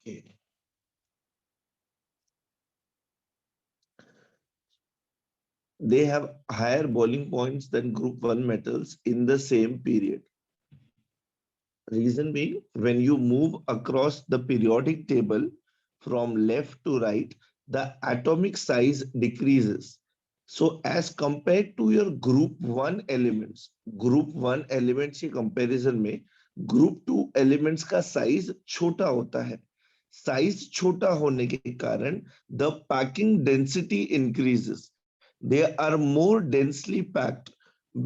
Okay. They have higher boiling points than group 1 metals in the same period. Reason being, when you move across the periodic table from left to right, the atomic size decreases. So as compared to your group 1 elements, group 1 elements के comparison में group 2 elements का size छोटा होता है. Size छोटा होने के कारण the packing density increases. They are more densely packed.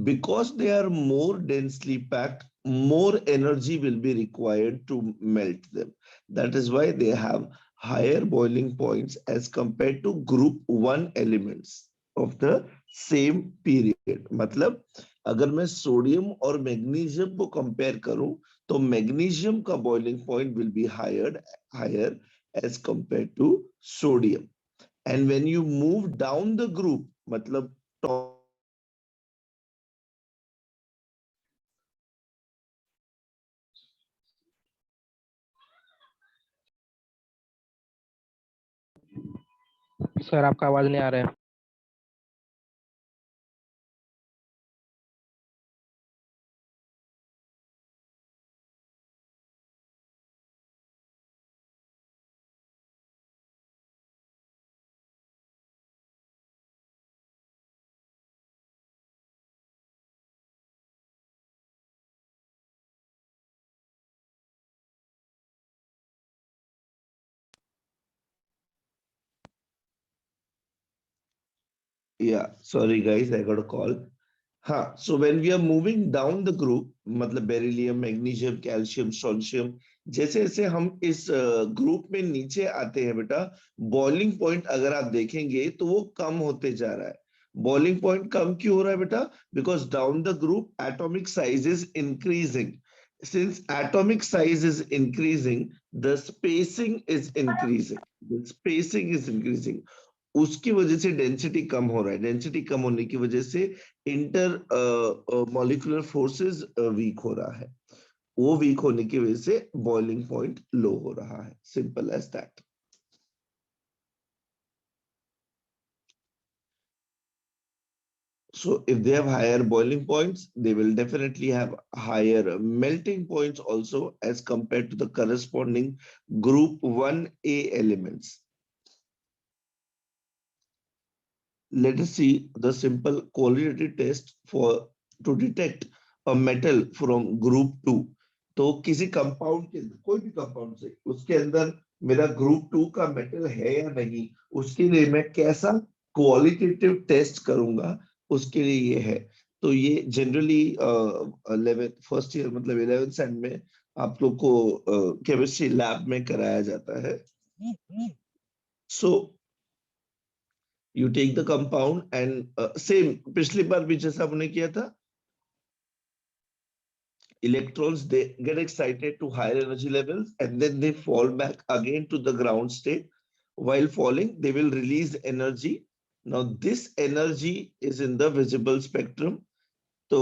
Because they are more densely packed, more energy will be required to melt them. That is why they have higher boiling points as compared to group 1 elements of the same period. मतलब अगर मैं sodium और magnesium को compare करूं तो magnesium का boiling point will be higher as compared to sodium. And when you move down the group, मतलब sir आपका आवाज नहीं आ रहा है। Yeah, sorry guys, I got a call. हाँ, so when we are moving down the group, मतलब beryllium, magnesium, calcium, strontium, जैसे जैसे हम इस ग्रुप में नीचे आते हैं बेटा, बॉइलिंग पॉइंट अगर आप देखेंगे तो वो कम होते जा रहा है. बॉइलिंग पॉइंट कम क्यों हो रहा है बेटा? Because down the group atomic size is increasing. Since atomic size is increasing, the spacing is increasing. The spacing is increasing. उसकी वजह से डेंसिटी कम हो रहा है. डेंसिटी कम होने की वजह से इंटर मॉलिक्यूलर फोर्सेस वीक हो रहा है. वो वीक होने की वजह से बॉइलिंग पॉइंट लो हो रहा है. Simple as that. So if they have higher boiling points, they will definitely have higher melting points also as compared to the corresponding group 1A elements. Let us see the simple qualitative test for to detect a metal from group 2. तो किसी compound के अंदर, कोई भी compound से, उसके अंदर मेरा ग्रुप 2 का मेटल है या नहीं, उसके लिए मैं कैसा क्वालिटेटिव टेस्ट करूंगा, उसके लिए ये है. तो ये जनरली 11th फर्स्ट ईयर मतलब 11th स्टैंडर्ड में आप लोग को केमिस्ट्री लैब में कराया जाता है. सो you take the compound and same पिछली बार भी जैसा हमने किया था, electrons they get excited to higher energy levels and then they fall back again to the ground state. While falling they will release energy. Now this energy is in the visible spectrum. तो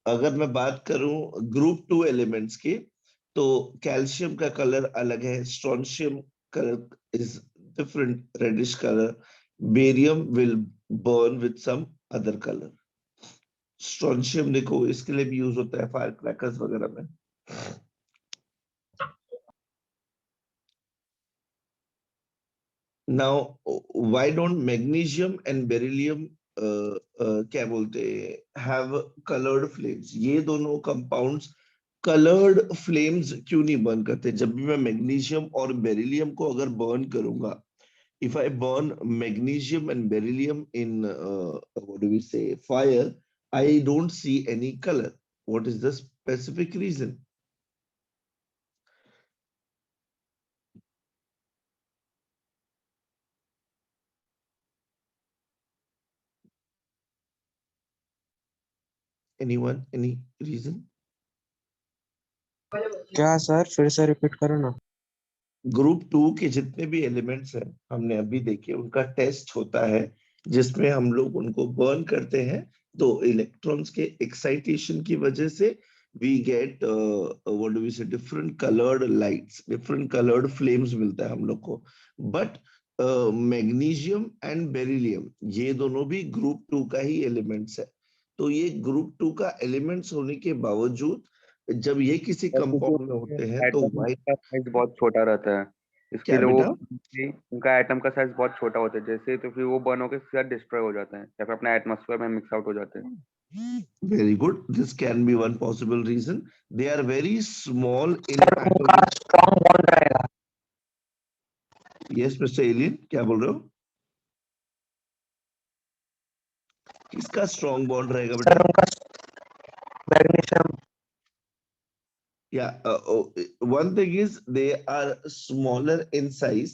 अगर मैं बात करूं group 2 elements की, तो calcium का colour अलग है, strontium colour is different, reddish colour. Barium will burn with some other colour. Strontium देखो इसके लिए भी यूज होता है फायर क्रैकर्स वगैरह में. Now, why don't magnesium and beryllium क्या बोलते have colored flames? ये दोनों compounds colored flames क्यों नहीं burn करते? जब भी मैं magnesium और beryllium को अगर burn करूंगा, if I burn magnesium and beryllium in what do we say, fire, I don't see any color. What is the specific reason? Anyone? Any reason? क्या सर फिर से रिपीट करो ना। ग्रुप 2 के जितने भी एलिमेंट्स हैं हमने अभी देखे, उनका टेस्ट होता है जिसमें हम लोग उनको बर्न करते हैं. तो इलेक्ट्रॉन्स के एक्साइटेशन की वजह से we get what do we say, different colored lights, different colored flames मिलता है हम लोग को. But मैग्नीशियम एंड बेरिलियम ये दोनों भी ग्रुप 2 का ही एलिमेंट्स है. तो ये ग्रुप 2 का एलिमेंट्स होने के बावजूद जब ये किसी सर, क्योंकि कंपाउंड में होते हैं तो एटम व्हाइट. का साइज बहुत छोटा रहता है, इसके क्या लिए वो बेटा? उनका एटम का साइज बहुत छोटा होता है, जैसे तो फिर वो बर्न होकर सीधा डिस्ट्रॉय हो जाते हैं या फिर अपने एटमॉस्फेयर में मिक्स आउट हो जाते हैं. Very good. This can be one possible reason. They are very small in atomic. Strong bond रहेगा Yes, Mr. Alien, क्या बोल रहे हो? किसका स्ट्रॉन्ग बॉन्ड रहेगा सर बेटा? उनका magnesium Yeah, one thing is they are smaller in size.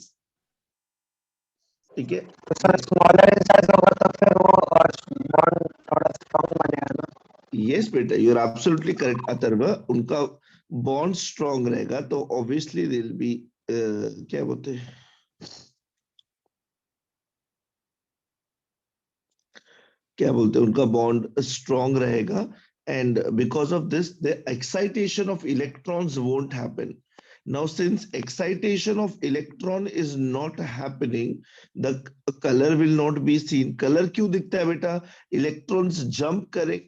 ठीक है. तो सर स्मॉलर इन साइज होगा तो फिर वो बॉन्ड थोड़ा स्ट्रॉन्ग बनेगा ना. Yes, बेटा, you're absolutely correct, अथर्व. उनका बॉन्ड स्ट्रॉन्ग रहेगा तो obviously they'll be क्या बोलते हैं, उनका बॉन्ड स्ट्रॉन्ग रहेगा. And because of this, the excitation of electrons won't happen. Now, since excitation of electron is not happening, the color will not be seen. Color क्यों दिखता है बेटा? Electrons jump करें,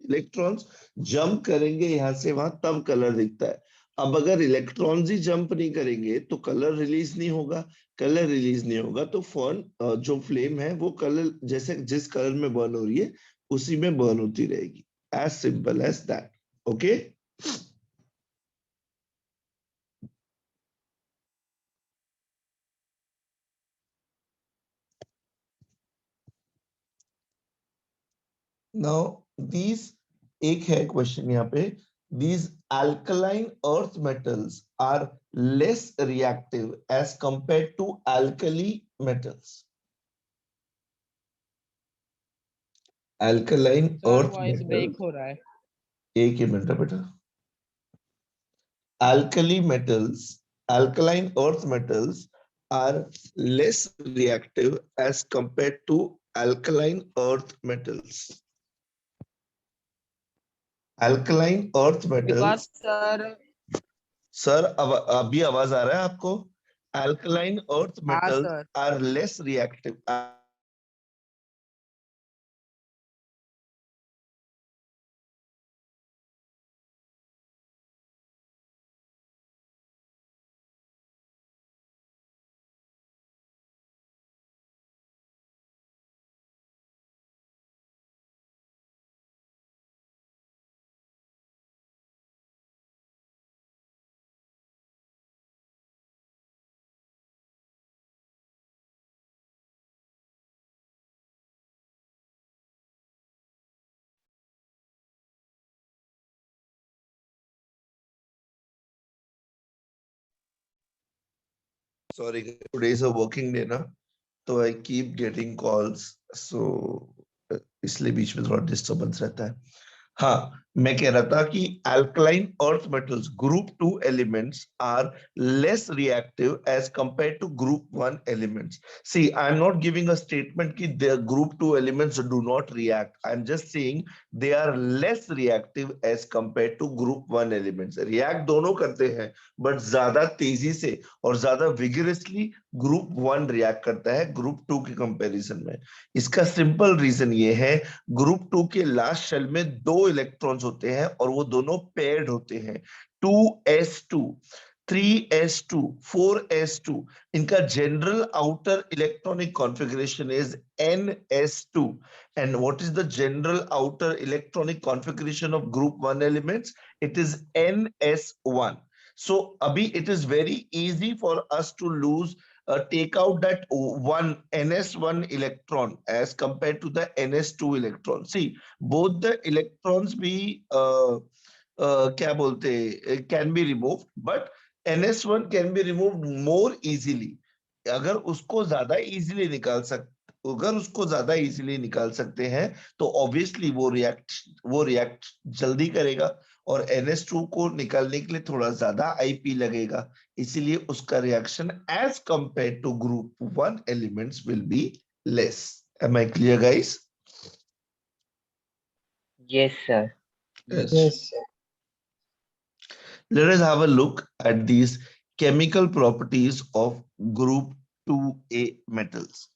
इलेक्ट्रॉन्स जंप करेंगे यहां से वहां, तब कलर दिखता है. अब अगर इलेक्ट्रॉन्स ही जंप नहीं करेंगे तो कलर रिलीज नहीं होगा. कलर रिलीज नहीं होगा तो फॉर्न जो फ्लेम है वो कलर जैसे जिस कलर में बर्न हो रही है उसी में बर्न होती रहेगी. As simple as that. Okay. Now these एक है क्वेश्चन यहाँ पे. These alkaline earth metals are less reactive as compared to alkali metals. Alkaline sir earth voice metals. Break हो रहा है. एक ही मिनट बेटा. Alkali metals, alkaline earth metals are less reactive as compared to alkaline earth metals. Alkaline earth because metals. Sir sir अब अभी आवाज आ रहा है आपको? Alkaline earth हाँ metals sir are less reactive. Sorry, today is a working day ना, तो I keep getting calls, so इसलिए बीच में थोड़ा डिस्टर्बेंस रहता है. हाँ, मैं कह रहा था कि alkaline earth metals group 2 elements are less reactive as compared to group 1 elements. See, I am not giving a statement कि the group 2 elements do not react. I am just saying they are less reactive as compared to group 1 elements. React दोनों करते हैं, but ज्यादा तेजी से और ज्यादा vigorously group 1 react करता है group 2 के comparison में. इसका सिंपल रीजन ये है, ग्रुप 2 के लास्ट शेल में 2 इलेक्ट्रॉन्स होते हैं और वो दोनों पेयर्ड होते हैं. 2s2, 3s2, 4s2. इनका general outer electronic configuration is ns2. And what is the general outer electronic configuration of group 1 elements? It is ns1. So abhi it is very easy for us to lose take out that one ns1 electron as compared to the ns2 electron. See, both the electrons be क्या बोलते can be removed, but ns1 can be removed more easily. अगर उसको ज्यादा easily निकाल सकते अगर उसको ज्यादा इजीली निकाल सकते हैं तो ऑब्वियसली वो रिएक्ट जल्दी करेगा, और ns2 को निकालने के लिए थोड़ा ज्यादा आईपी लगेगा, इसीलिए उसका reaction as compare to group 1 elements will be less. Am I clear guys? Yes, sir. Yes. Yes. Let us have a look at these chemical properties of group 2A metals.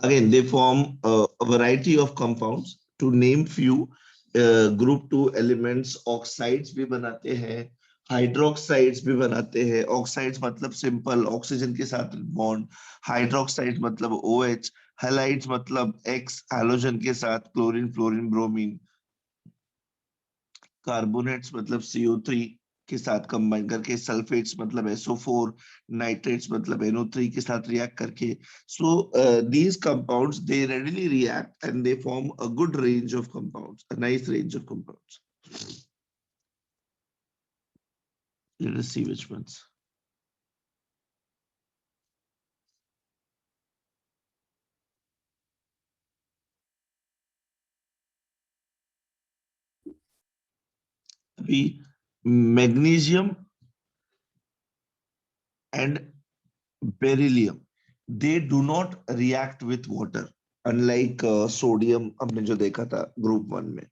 Again, they form a variety of compounds. To name few, group 2 elements oxides भी बनाते हैं, hydroxides भी बनाते हैं. Oxides मतलब simple oxygen के साथ bond, hydroxides मतलब OH, हैलाइड्स मतलब X हैलोजन के साथ क्लोरीन फ्लोरीन ब्रोमीन, कार्बोनेट्स मतलब CO3 के साथ कंबाइन करके, सल्फेट्स मतलब SO4, नाइट्रेट्स मतलब NO3 के साथ रिएक्ट करके. So these compounds they readily react and they form a good range of compounds, a nice range of compounds. Let us see which ones. अभी magnesium and beryllium, they do not react with water, unlike sodium हमने जो देखा था group 1 में.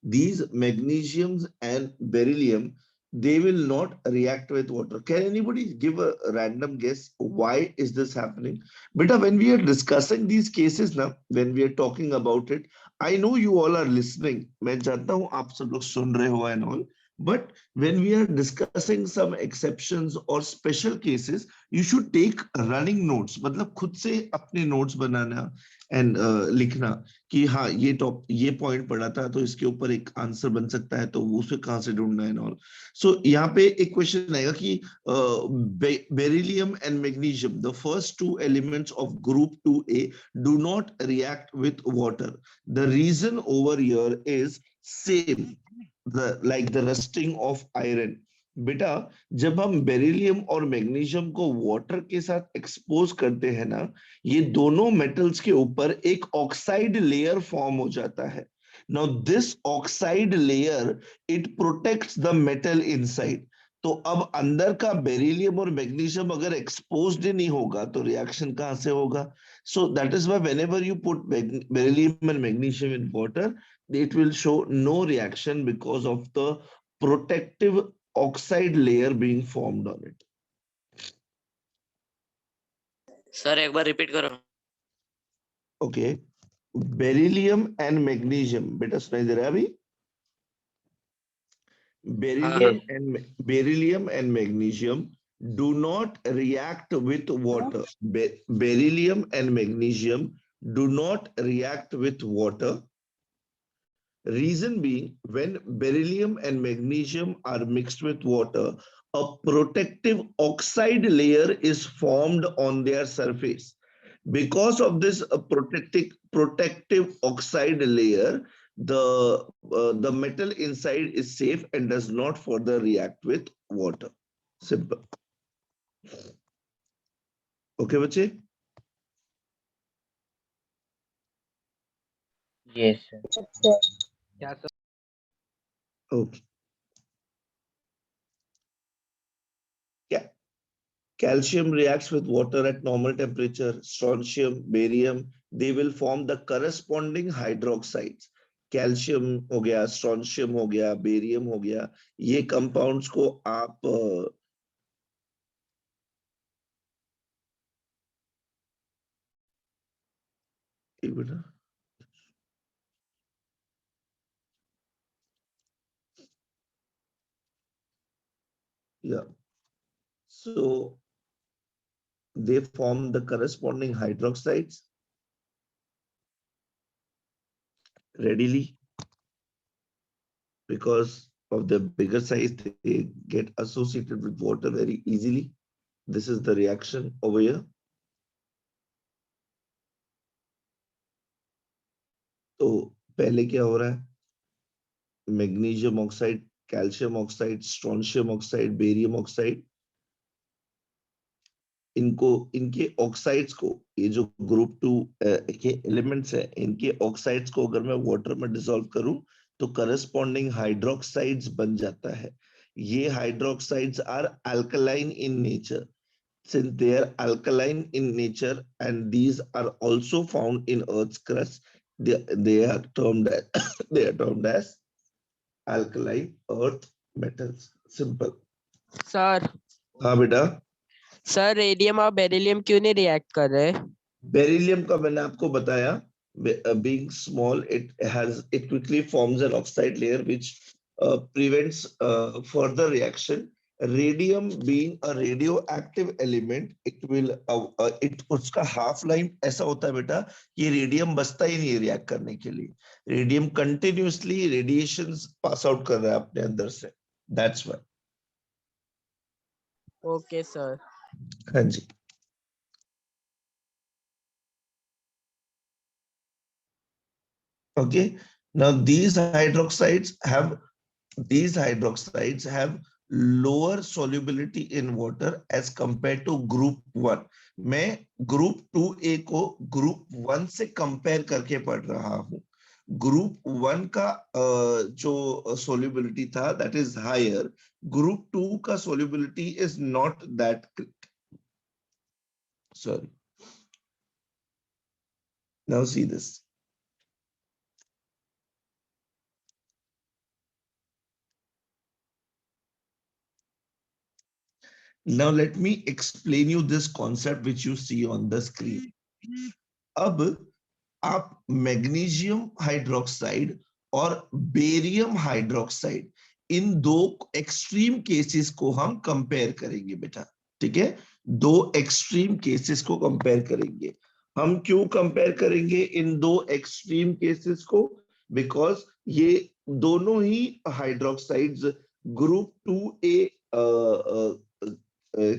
These magnesiums and beryllium, they will not react with water. Can anybody give a random guess why is this happening? Beta, when we are discussing these cases now, when we are talking about it, I know you all are listening. मैं जानता हूँ आप सब लोग सुन रहे हो and all. But when we are discussing some exceptions or special cases, you should take running notes. मतलब खुद से अपने notes बनाना and लिखना कि हाँ ये पॉइंट पढ़ा था तो इसके ऊपर एक आंसर बन सकता है तो उसे कहाँ से ढूंढना है और सो यहाँ पे एक क्वेश्चन आएगा कि beryllium and magnesium, the first two elements of group 2A do not react with water. The reason over here is same, like the rusting of iron. बेटा, जब हम बेरिलियम और मैग्नीशियम को वाटर के साथ एक्सपोज करते हैं ना, ये दोनों मेटल्स के ऊपर एक ऑक्साइड लेयर फॉर्म हो जाता है. Now this oxide layer it protects the metal inside. तो अब अंदर का बेरिलियम और मैग्नीशियम अगर एक्सपोज्ड ही नहीं होगा तो रिएक्शन कहां से होगा? So that is why whenever you put beryllium and magnesium in water, it will show no reaction because of the protective oxide layer being formed on it. Sir एक बार repeat करो. Okay, beryllium and magnesium, बेटा सुनाई दे रहा है अभी? Beryllium and magnesium do not react with water. Beryllium and magnesium do not react with water. Reason being, when beryllium and magnesium are mixed with water, a protective oxide layer is formed on their surface. Because of this protective oxide layer, the metal inside is safe and does not further react with water. Simple. Okay, बच्चे? Yes, sir. Okay. Yeah. Calcium reacts with water at normal temperature. Strontium, barium, they will form the corresponding hydroxides. Calcium हो गया, strontium हो गया, barium हो गया, ये compounds को आप yeah, so they form the corresponding hydroxides readily because of the bigger size. They get associated with water very easily. This is the reaction over here. तो पहले क्या हो रहा है? Magnesium oxide, calcium oxide, strontium oxide, barium oxide, इनके oxides को, ये जो ग्रुप 2 के एलिमेंट्स है, इनके ऑक्साइड्स को अगर मैं वाटर में डिसॉल्व करूं तो करस्पॉन्डिंग हाइड्रोक्साइड्स बन जाता है. ये hydroxides are alkaline in nature. Since they are alkaline in nature and these are also found in Earth's crust, they are termed as they are termed as alkaline earth metals. Simple. Sir हाँ बेटा, sir radium और beryllium क्यों नहीं react कर रहे? Beryllium का मैंने आपको बताया, being small, it quickly forms an oxide layer which prevents further reaction. Radium being a radioactive element, उसका हाफ लाइफ ऐसा होता है बेटा, ये रेडियम बचता ही नहीं रिएक्ट करने के लिए, radium continuously radiations pass out कर रहा है अपने अंदर से, दैट्स व्हाई। Okay sir. हाँ जी। Okay, now these hydroxides have lower solubility in water as compared to group 1. मैं group 2A को group 1 से कंपेयर करके पढ़ रहा हूँ। ग्रुप 1 का जो solubility था that is higher, group 2 का solubility is not that great. Sorry. Now see this. Now let me explain you this concept which you see on the screen. अब आप मैग्नीशियम हाइड्रोक्साइड और बेरियम हाइड्रोक्साइड, इन दो extreme cases को हम compare करेंगे बेटा, ठीक है? दो एक्सट्रीम केसेस को कंपेयर करेंगे। हम क्यों कंपेयर करेंगे इन दो एक्सट्रीम केसेस को? बिकॉज ये दोनों ही हाइड्रोक्साइड्स ग्रुप 2A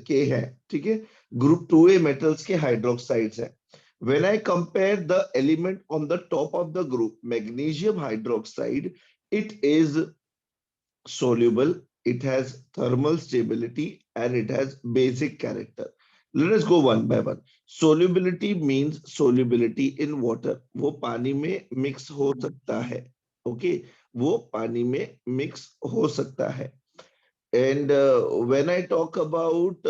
के हैं, ठीक है? ग्रुप 2A मेटल्स के हाइड्रोक्साइड्स हैं। When I compare the element on the top of the group, magnesium hydroxide, it is soluble, it has thermal stability, and it has basic character. Let us go one by one. Solubility means solubility in water. वो पानी में mix हो सकता है, okay? वो पानी में mix हो सकता है. And when I talk about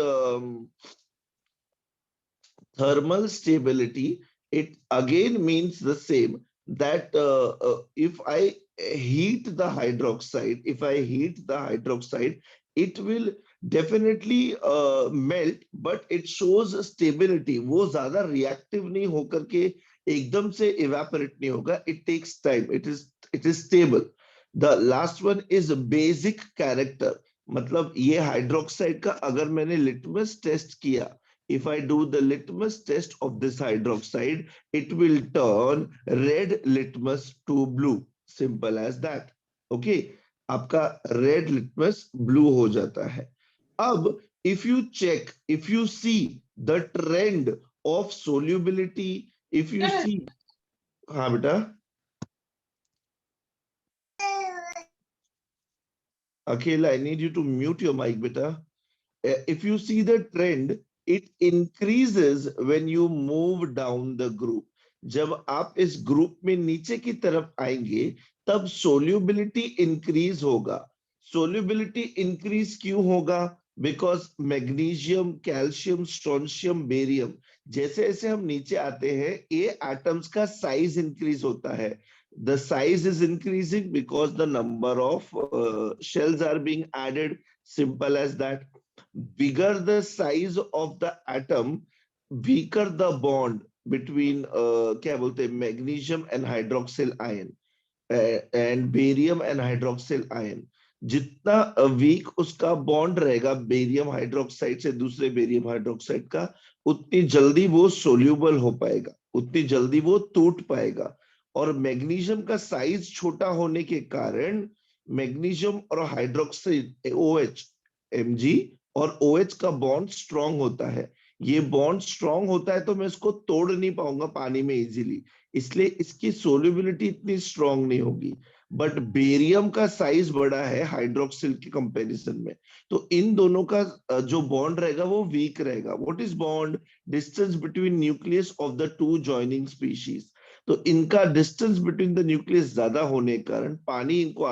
thermal stability, it again means the same, that if I heat the hydroxide, it will definitely melt, but it shows stability. वो ज्यादा reactive नहीं होकर के एकदम से evaporate नहीं होगा. It takes time. It is stable. The last one is basic character. मतलब ये हाइड्रोक्साइड का अगर मैंने लिटमस टेस्ट किया, if I do the litmus test of this hydroxide, it will turn red litmus to blue. Simple as that. Okay, आपका red litmus blue हो जाता है. अब if you check, if you see the trend of solubility, if you see, हाँ बेटा, Akhil, I need you to mute your mic, beta. If you see the trend, it increases when you move down the group. जब आप इस group में नीचे की तरफ आएंगे, तब solubility increase होगा. Solubility increase क्यों होगा? Because magnesium, calcium, strontium, barium, जैसे जैसे हम नीचे आते हैं, ये atoms का size increase होता है. The size is increasing because the number of shells are being added. Simple as that. Bigger the size of the atom, weaker the bond between क्या बोलते हैं, magnesium and hydroxyl ion and barium and hydroxyl ion. जितना week उसका bond रहेगा barium hydroxide से दूसरे barium hydroxide का, उतनी जल्दी वो सोल्यूबल हो पाएगा, उतनी जल्दी वो टूट पाएगा. और मैग्नीशियम का साइज छोटा होने के कारण मैग्नीशियम और हाइड्रोक्साइड OH Mg और OH का बॉन्ड स्ट्रांग होता है. ये बॉन्ड स्ट्रांग होता है तो मैं इसको तोड़ नहीं पाऊंगा पानी में इजीली, इसलिए इसकी सोल्यूबिलिटी इतनी स्ट्रांग नहीं होगी. बट बेरियम का साइज बड़ा है हाइड्रोक्सिल के कंपैरिजन में, तो इन दोनों का जो बॉन्ड रहेगा वो वीक रहेगा. What is bond? Distance between nucleus of the two joining species. तो इनका डिस्टेंस बिटवीन द न्यूक्लियस ज्यादा होने के कारण पानी इनको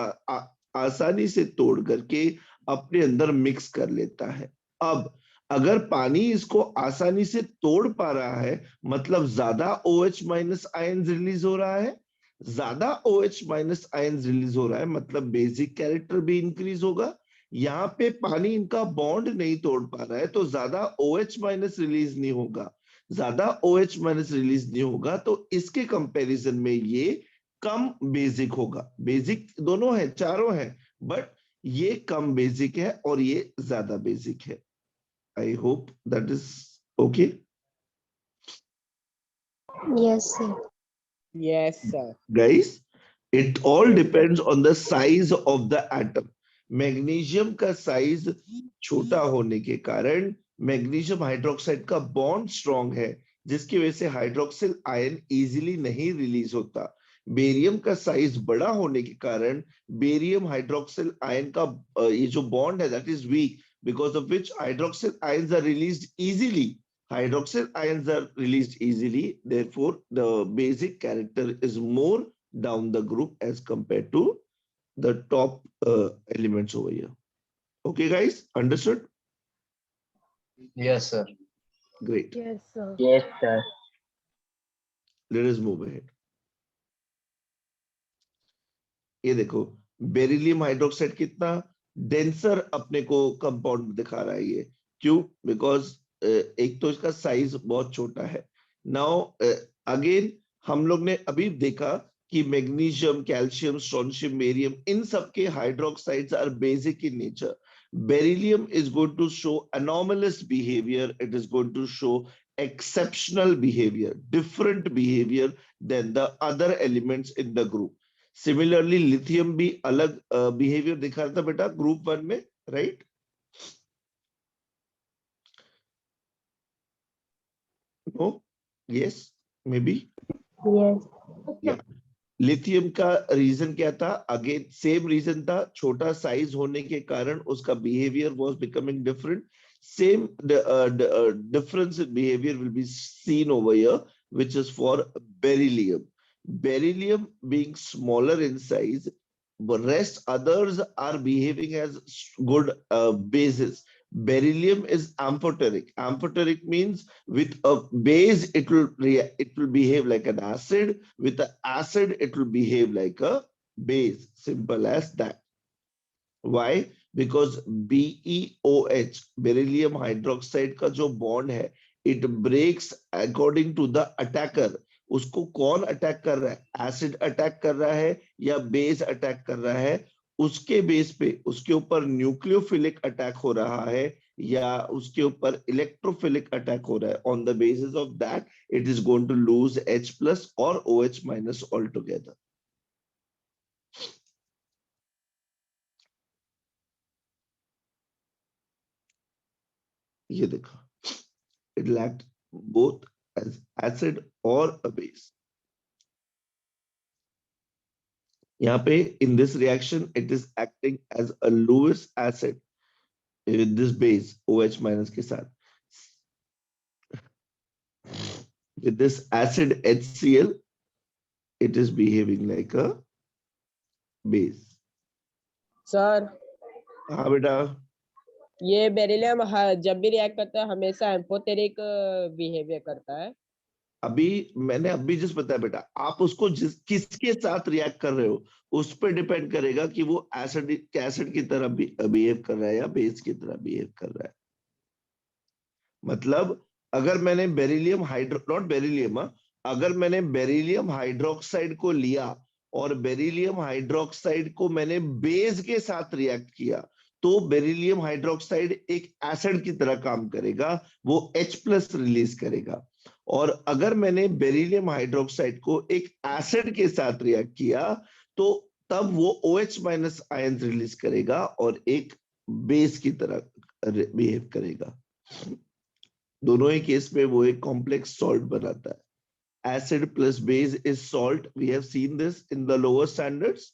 आसानी से तोड़ करके अपने अंदर मिक्स कर लेता है. अब अगर पानी इसको आसानी से तोड़ पा रहा है, मतलब ज्यादा OH- आयन रिलीज हो रहा है, ज्यादा OH माइनस आयन रिलीज हो रहा है, मतलब बेसिक कैरेक्टर भी इंक्रीज होगा। यहाँ पे पानी इनका बॉन्ड नहीं तोड़ पा रहा है, तो ज्यादा OH माइनस रिलीज नहीं होगा। ज्यादा OH माइनस रिलीज नहीं होगा, तो इसके कंपैरिजन में ये कम बेसिक होगा। बेसिक दोनों है, चारों है, बट ये कम बेसिक है और ये ज्यादा बेसिक है। I hope that is okay. Yes, sir. Yes, sir. Guys, it all Yes, sir. depends on the size of the atom. Magnesium का साइज छोटा होने के कारण मैग्नीशियम हाइड्रोक्साइड का बॉन्ड स्ट्रांग है, जिसकी वजह से हाइड्रोक्सिल आयन इजीली नहीं रिलीज होता। बेरियम का साइज बड़ा होने के कारण बेरियम हाइड्रोक्सिल आयन का ये जो बॉन्ड है that is weak, because of which hydroxyl ions are released easily. Hydroxyl ions are released easily, therefore the basic character is more down the group as compared to the top elements over here. Okay, guys, understood? Yes, sir. Great. Yes, sir. Yes, sir. Let us move ahead. ये देखो, beryllium hydroxide कितना denser अपने को compound दिखा रहा है ये। क्यों? बिकॉज एक तो इसका साइज बहुत छोटा है। नाउ अगेन हम लोग ने अभी देखा कि मैग्नीशियम, कैल्शियम, स्ट्रोंशियम, बेरियम, इन सब के hydroxides are basic in nature. Beryllium is going to show anomalous behavior, it is going to show exceptional behavior, different behavior than the other elements in the group. Similarly lithium भी अलग behaviour दिखा रहा था बेटा group 1 में, right? No? Yes, maybe. Yes. या lithium का reason क्या था? अगेन सेम रीजन था, छोटा साइज होने के कारण उसका behaviour was becoming different. Same difference in behavior will be seen over here, which is for beryllium. Beryllium being smaller in size, but rest others are behaving as good bases. Beryllium is amphoteric. Amphoteric means with a base it will behave like an acid, with the acid it will behave like a base, simple as that. Why? Because BeOH, beryllium hydroxide का जो bond है, it breaks according to the attacker. उसको कौन attack कर रहा है? Acid attack कर रहा है या बेस अटैक कर रहा है? उसके बेस पे उसके ऊपर न्यूक्लियोफिलिक अटैक हो रहा है या उसके ऊपर इलेक्ट्रोफिलिक अटैक हो रहा है। On the basis of that it is going to lose H plus और OH माइनस ऑल टुगेदर। ये देखो, it lacked both as acid or a base. यहाँ पे in this reaction it is acting as a Lewis acid with this base OH minus के साथ। With this acid HCl it is behaving like a base. Sir हाँ बेटा, ये beryllium जब भी react करता है हमेशा एम्फोटेरिक बिहेवियर करता है। अभी मैंने अभी जिस बताया बेटा, आप उसको जिस किसके साथ रिएक्ट कर रहे हो उस पर डिपेंड करेगा कि वो एसिड की तरह बिहेव कर रहा है या बेस की तरह बिहेव कर रहा है। मतलब अगर मैंने बेरिलियम नॉट बेरिलियम, अगर मैंने बेरिलियम हाइड्रोक्साइड को लिया और बेरिलियम हाइड्रोक्साइड को मैंने बेस के साथ रिएक्ट किया, तो बेरिलियम हाइड्रोक्साइड एक एसिड की तरह काम करेगा, वो H प्लस रिलीज करेगा। और अगर मैंने बेरिलियम हाइड्रोक्साइड को एक एसिड के साथ रिएक्ट किया, तो तब वो OH माइनस आयन रिलीज करेगा और एक बेस की तरह बिहेव करेगा। दोनों ही केस में वो एक कॉम्प्लेक्स सॉल्ट बनाता है। Acid plus base is salt, we have seen this in the lower standards.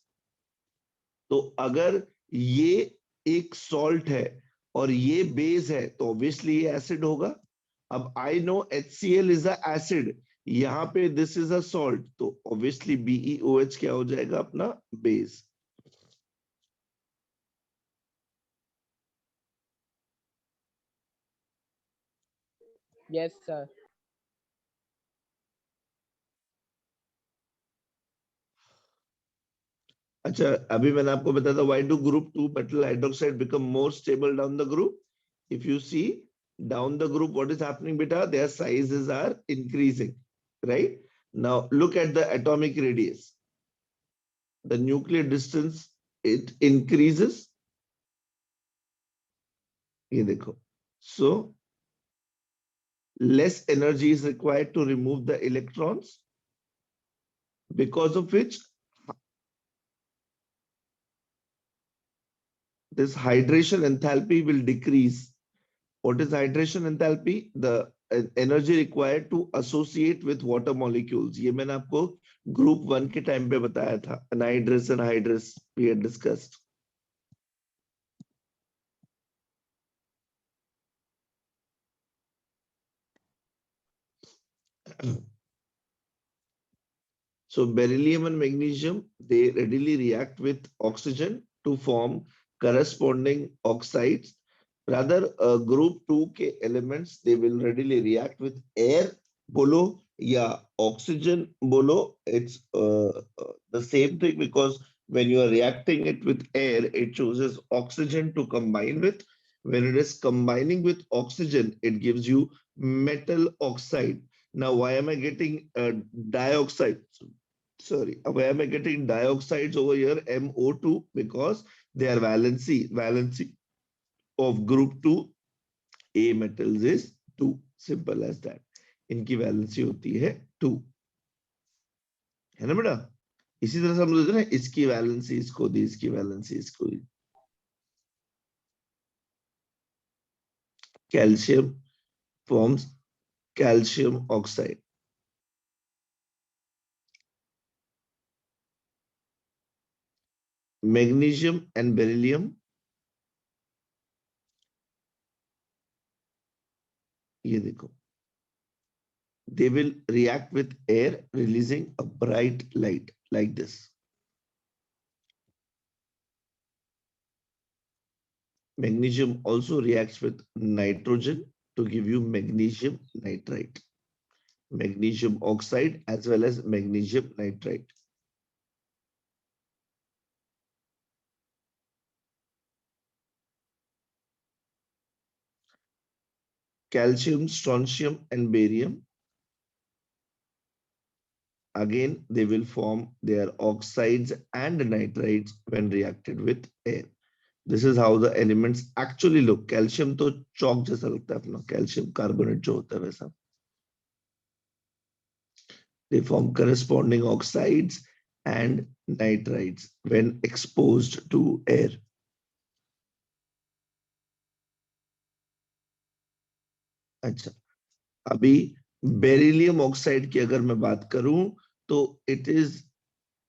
तो अगर ये एक सॉल्ट है और ये बेस है तो ऑब्वियसली ये एसिड होगा। अब I know HCl is a acid, यहाँ पे दिस इज अ सॉल्ट, तो ऑब्वियसली BeOH क्या हो जाएगा अपना? बेस। Yes sir. अच्छा, अभी मैंने आपको बताया था why do group 2 metal hydroxide become more stable down the group? If you see down the group, what is happening, beta? Their sizes are increasing, right? Now look at the atomic radius. The nuclear distance, it increases. ये देखो. So less energy is required to remove the electrons, because of which this hydration enthalpy will decrease. What is hydration enthalpy? The energy required to associate with water molecules. ये मैंने आपको group 1 के time पे बताया था. Anhydrous and hydrous we had discussed. So beryllium and magnesium, they readily react with oxygen to form corresponding oxides. Rather, group 2 के elements, they will readily react with air बोलो या oxygen बोलो. It's the same thing, because when you are reacting it with air, it chooses oxygen to combine with. When it is combining with oxygen, it gives you metal oxide. Now, why am I getting dioxide? Sorry, why am I getting dioxides over here, MO2? Because they are valency of group 2 A metals is 2. Simple as that. इनकी valency होती है 2, है ना बेटा? इसी तरह से हम लोग ना इसकी वैलेंसी इसको दी, इसकी वैलेंसी इसको दी. Calcium forms calcium oxide. Magnesium and beryllium, ये देखो, they will react with air, releasing a bright light like this. Magnesium also reacts with nitrogen to give you magnesium nitrite, magnesium oxide as well as magnesium nitrite. Calcium, strontium and barium, again they will form their oxides and nitrites when reacted with air. This is how the elements actually look. Calcium तो chalk जैसा लगता है अपना, calcium carbonate जो होता है वैसा. They form corresponding oxides and nitrites when exposed to air. अच्छा, अभी बेरिलियम ऑक्साइड की अगर मैं बात करूं तो it is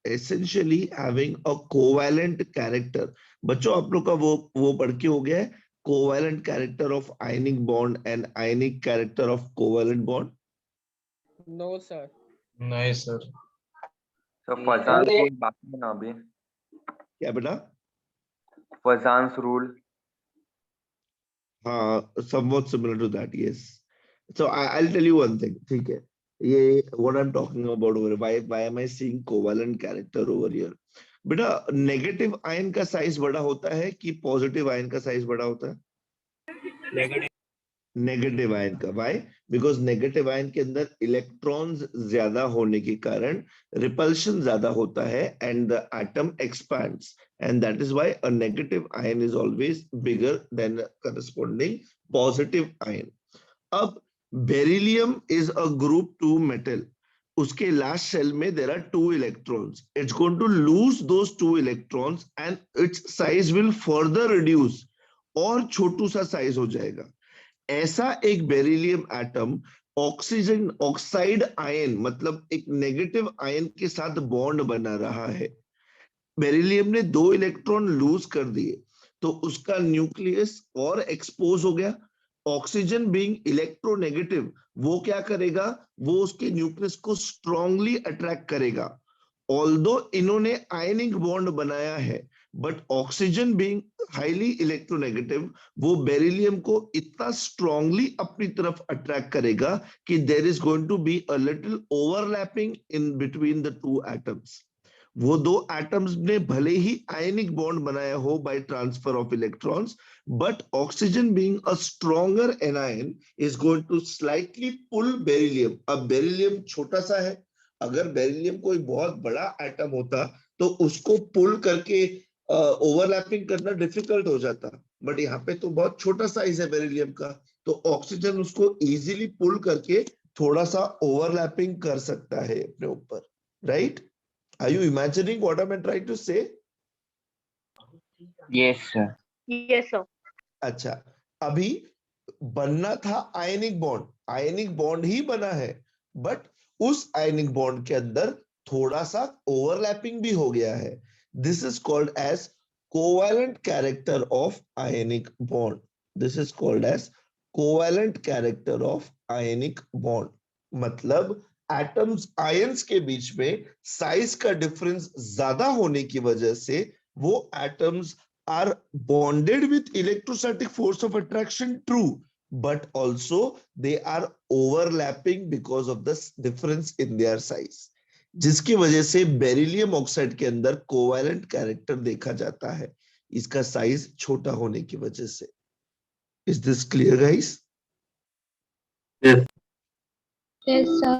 essentially having a covalent character. बच्चों आप लोग का वो पढ़ के हो गया है, covalent character of ionic bond and ionic character of covalent bond? No sir. नहीं सर. सर फजांस रूल बाकी है ना अभी? क्या बेटा? Fajans rule. हाँ, somewhat similar to that, yes. So I'll tell you one thing, ठीक है? ये what I'm talking about over here. Why am I seeing covalent character over here? बेटा नेगेटिव आयन का साइज बड़ा होता है कि पॉजिटिव आयन का साइज बड़ा होता है? नेगेटिव आयन का. व्हाई? बिकॉज नेगेटिव आयन के अंदर इलेक्ट्रॉन्स ज्यादा होने के कारण रिपल्शन ज्यादा होता है and the atom expands, and that is why a negative ion is always bigger than corresponding positive ion. अब beryllium is a group 2 metal. उसके लास्ट शेल में there are 2 electrons. It's going to lose those 2 electrons and its size will further reduce, और छोटू सा size हो जाएगा. ऐसा एक beryllium atom oxygen oxide ion, मतलब एक नेगेटिव आयन के साथ बॉन्ड बना रहा है. बेरिलियम ने 2 इलेक्ट्रॉन लूज कर दिए तो उसका न्यूक्लियस और एक्सपोज हो गया. ऑक्सीजन बीइंग इलेक्ट्रोनेगेटिव, वो क्या करेगा? वो उसके न्यूक्लियस को स्ट्रांगली अट्रैक्ट करेगा. ऑल्दो इन्होंने आयनिक बॉन्ड बनाया है, but oxygen being highly electronegative, वो बेरिलियम को इतना स्ट्रांगली अपनी तरफ अट्रैक्ट करेगा कि there is going to be a little overlapping in between the 2 atoms. वो दो एटम्स ने भले ही आयनिक बॉन्ड बनाया हो by transfer of electrons, but oxygen being a stronger anion is going to slightly pull beryllium. अब beryllium छोटा सा है, अगर बेरिलियम कोई बहुत बड़ा एटम होता तो उसको पुल करके ओवरलैपिंग करना डिफिकल्ट हो जाता, बट यहाँ पे तो बहुत छोटा साइज है बेरिलियम का, तो ऑक्सीजन उसको इजीली पुल करके थोड़ा सा ओवरलैपिंग कर सकता है अपने ऊपर, right? Are you imagining what am I trying to say? Yes, sir. Yes, sir. अच्छा, अभी बनना था आयनिक बॉन्ड ही बना है, बट उस आयनिक बॉन्ड के अंदर थोड़ा सा ओवरलैपिंग भी हो गया है। This is called as covalent character of ionic bond. This is called as covalent character of ionic bond. मतलब एटम्स आयंस के बीच में साइज का डिफरेंस ज्यादा होने की वजह से वो atoms are bonded with electrostatic force of attraction, true, but also they are overlapping because of the difference in their size, जिसकी वजह से बेरिलियम ऑक्साइड के अंदर कोवैलेंट कैरेक्टर देखा जाता है, इसका साइज छोटा होने की वजह से। Is this clear guys? Yes, sir.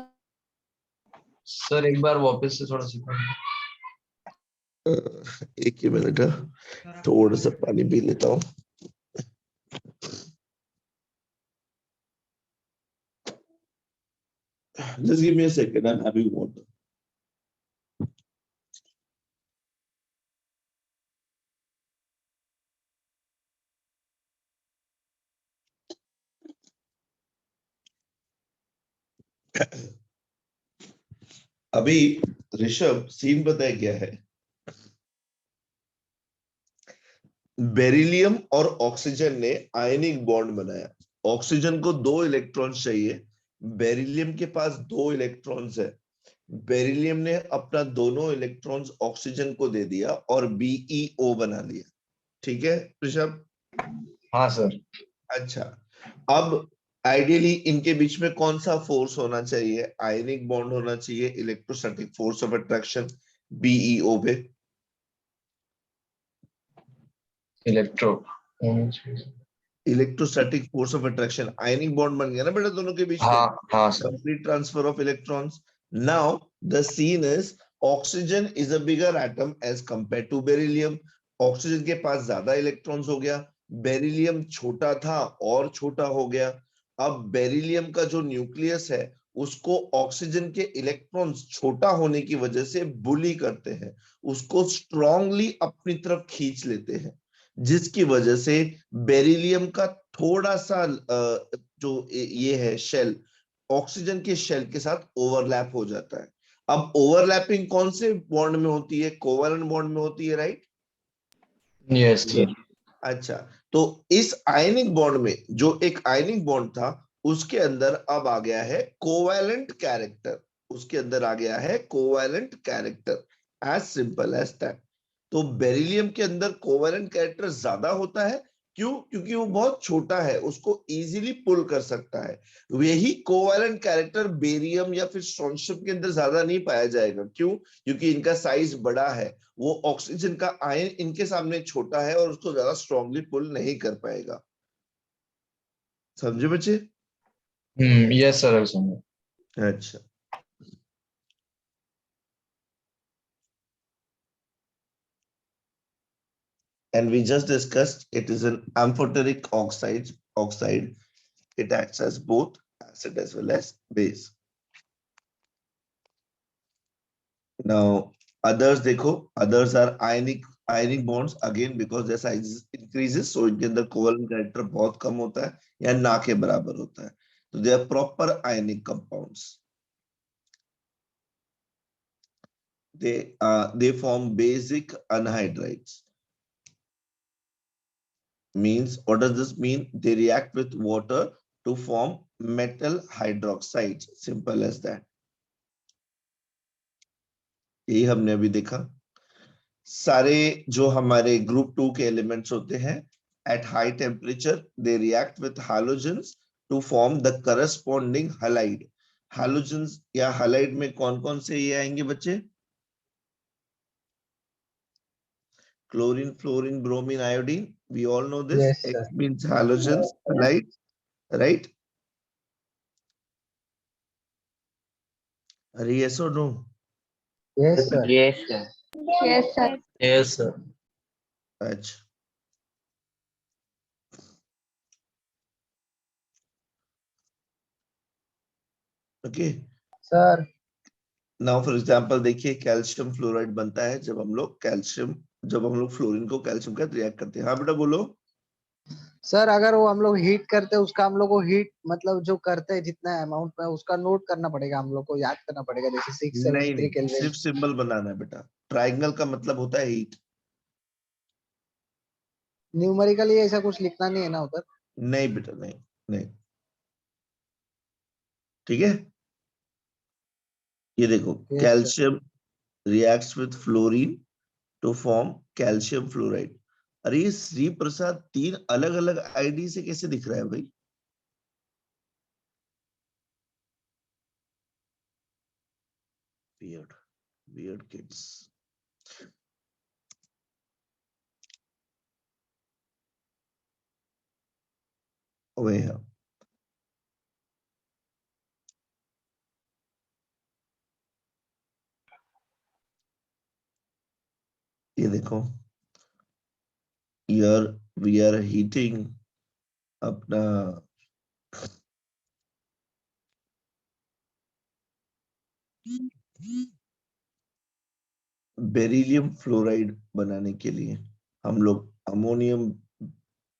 Sir एक बार वापस से थोड़ा सा एक ही मिनट, थोड़ा सा पानी पी लेता हूँ। Just give me a second, I'm having water. अभी ऋषभ सीन बताया गया है, बेरिलियम और ऑक्सीजन ने आयनिक बॉन्ड बनाया। ऑक्सीजन को 2 इलेक्ट्रॉन्स चाहिए, बेरिलियम के पास 2 इलेक्ट्रॉन्स है। बेरिलियम ने अपना दोनों इलेक्ट्रॉन्स ऑक्सीजन को दे दिया और बीईओ बना लिया। ठीक है ऋषभ? हाँ सर। अच्छा, अब आइडियली इनके बीच में कौन सा फोर्स होना चाहिए? आयनिक बॉन्ड होना चाहिए, electrostatic force of attraction BeO पे। Electrostatic force of attraction, ionic bond बन गया ना बेटा दोनों के बीच में। हाँ sir. Complete transfer of electrons. Now the scene is oxygen is a bigger atom as compare to beryllium. Oxygen के पास ज्यादा इलेक्ट्रॉन्स हो गया, बेरिलियम छोटा था और छोटा हो गया। अब बेरिलियम का जो न्यूक्लियस है उसको ऑक्सीजन के इलेक्ट्रॉन्स छोटा होने की वजह से बुली करते हैं, उसको स्ट्रांगली अपनी तरफ खींच लेते हैं, जिसकी वजह से बेरिलियम का थोड़ा सा जो ये है शेल, ऑक्सीजन के शेल के साथ ओवरलैप हो जाता है। अब ओवरलैपिंग कौन से बॉन्ड में होती है? कोवैलेंट बॉन्ड में होती है, राइट? Yes sir. अच्छा, तो इस आयनिक बॉन्ड में जो एक आयनिक बॉन्ड था उसके अंदर अब आ गया है कोवैलेंट कैरेक्टर, उसके अंदर आ गया है covalent character, as simple as that. तो बेरिलियम के अंदर कोवैलेंट कैरेक्टर ज्यादा होता है, क्यों? क्योंकि वो बहुत छोटा है, उसको इजीली पुल कर सकता है। यही कोवैलेंट कैरेक्टर बेरियम या फिर स्ट्रोंशियम के अंदर ज्यादा नहीं पाया जाएगा, क्यों? क्योंकि इनका साइज बड़ा है, वो ऑक्सीजन का आयन इनके सामने छोटा है और उसको ज्यादा स्ट्रांगली पुल नहीं कर पाएगा। समझे बच्चे? यस सर, समझे। अच्छा, and we just discussed it is an amphoteric oxide. It acts as both acid as well as base. Now others देखो, others are ionic bonds, again because their size increases, so इनके अंदर covalent character बहुत कम होता है या ना के बराबर होता है, तो they are proper ionic compounds. They form basic anhydrides. Means, what does this mean? They react with water to form metal hydroxides, simple as that. यही हमने अभी देखा। सारे जो हमारे ग्रुप 2 के एलिमेंट्स होते हैं, at high temperature they react with halogens to form the corresponding halide. Halogens या halide में कौन कौन से ये आएंगे बच्चे? chlorine, fluorine, bromine, iodine. We all know this. Yes, X sir. means halogens, right? Right? Are yes or no? Yes, sir. Yes, sir. Yes, sir. Yes, sir. H. Okay. Sir, now for example देखिए calcium fluoride बनता है जब हम लोग fluorine को calcium के साथ react करते हैं। हाँ बेटा बोलो। सर अगर वो हम लोग हीट करते हैं उसका हम लोग को हीट मतलब जो करते हैं जितना अमाउंट में उसका नोट करना पड़ेगा, हम लोग को याद करना पड़ेगा, जैसे नहीं 673 नहीं, सिर्फ केल्विन। सिंबल बनाना है बेटा। ट्रायंगल का मतलब होता है हीट। न्यूमेरिकली ऐसा कुछ लिखना नहीं है ना उधर। नहीं बेटा, नहीं नहीं, ठीक है। ये देखो yes sir. Calcium reacts with fluorine to form calcium fluoride. अरे ये श्री प्रसाद 3 अलग अलग आईडी से कैसे दिख रहा है भाई? Weird, weird kids. Over here. ये देखो, here we are heating अपना बेरिलियम फ्लोराइड बनाने के लिए हम लोग अमोनियम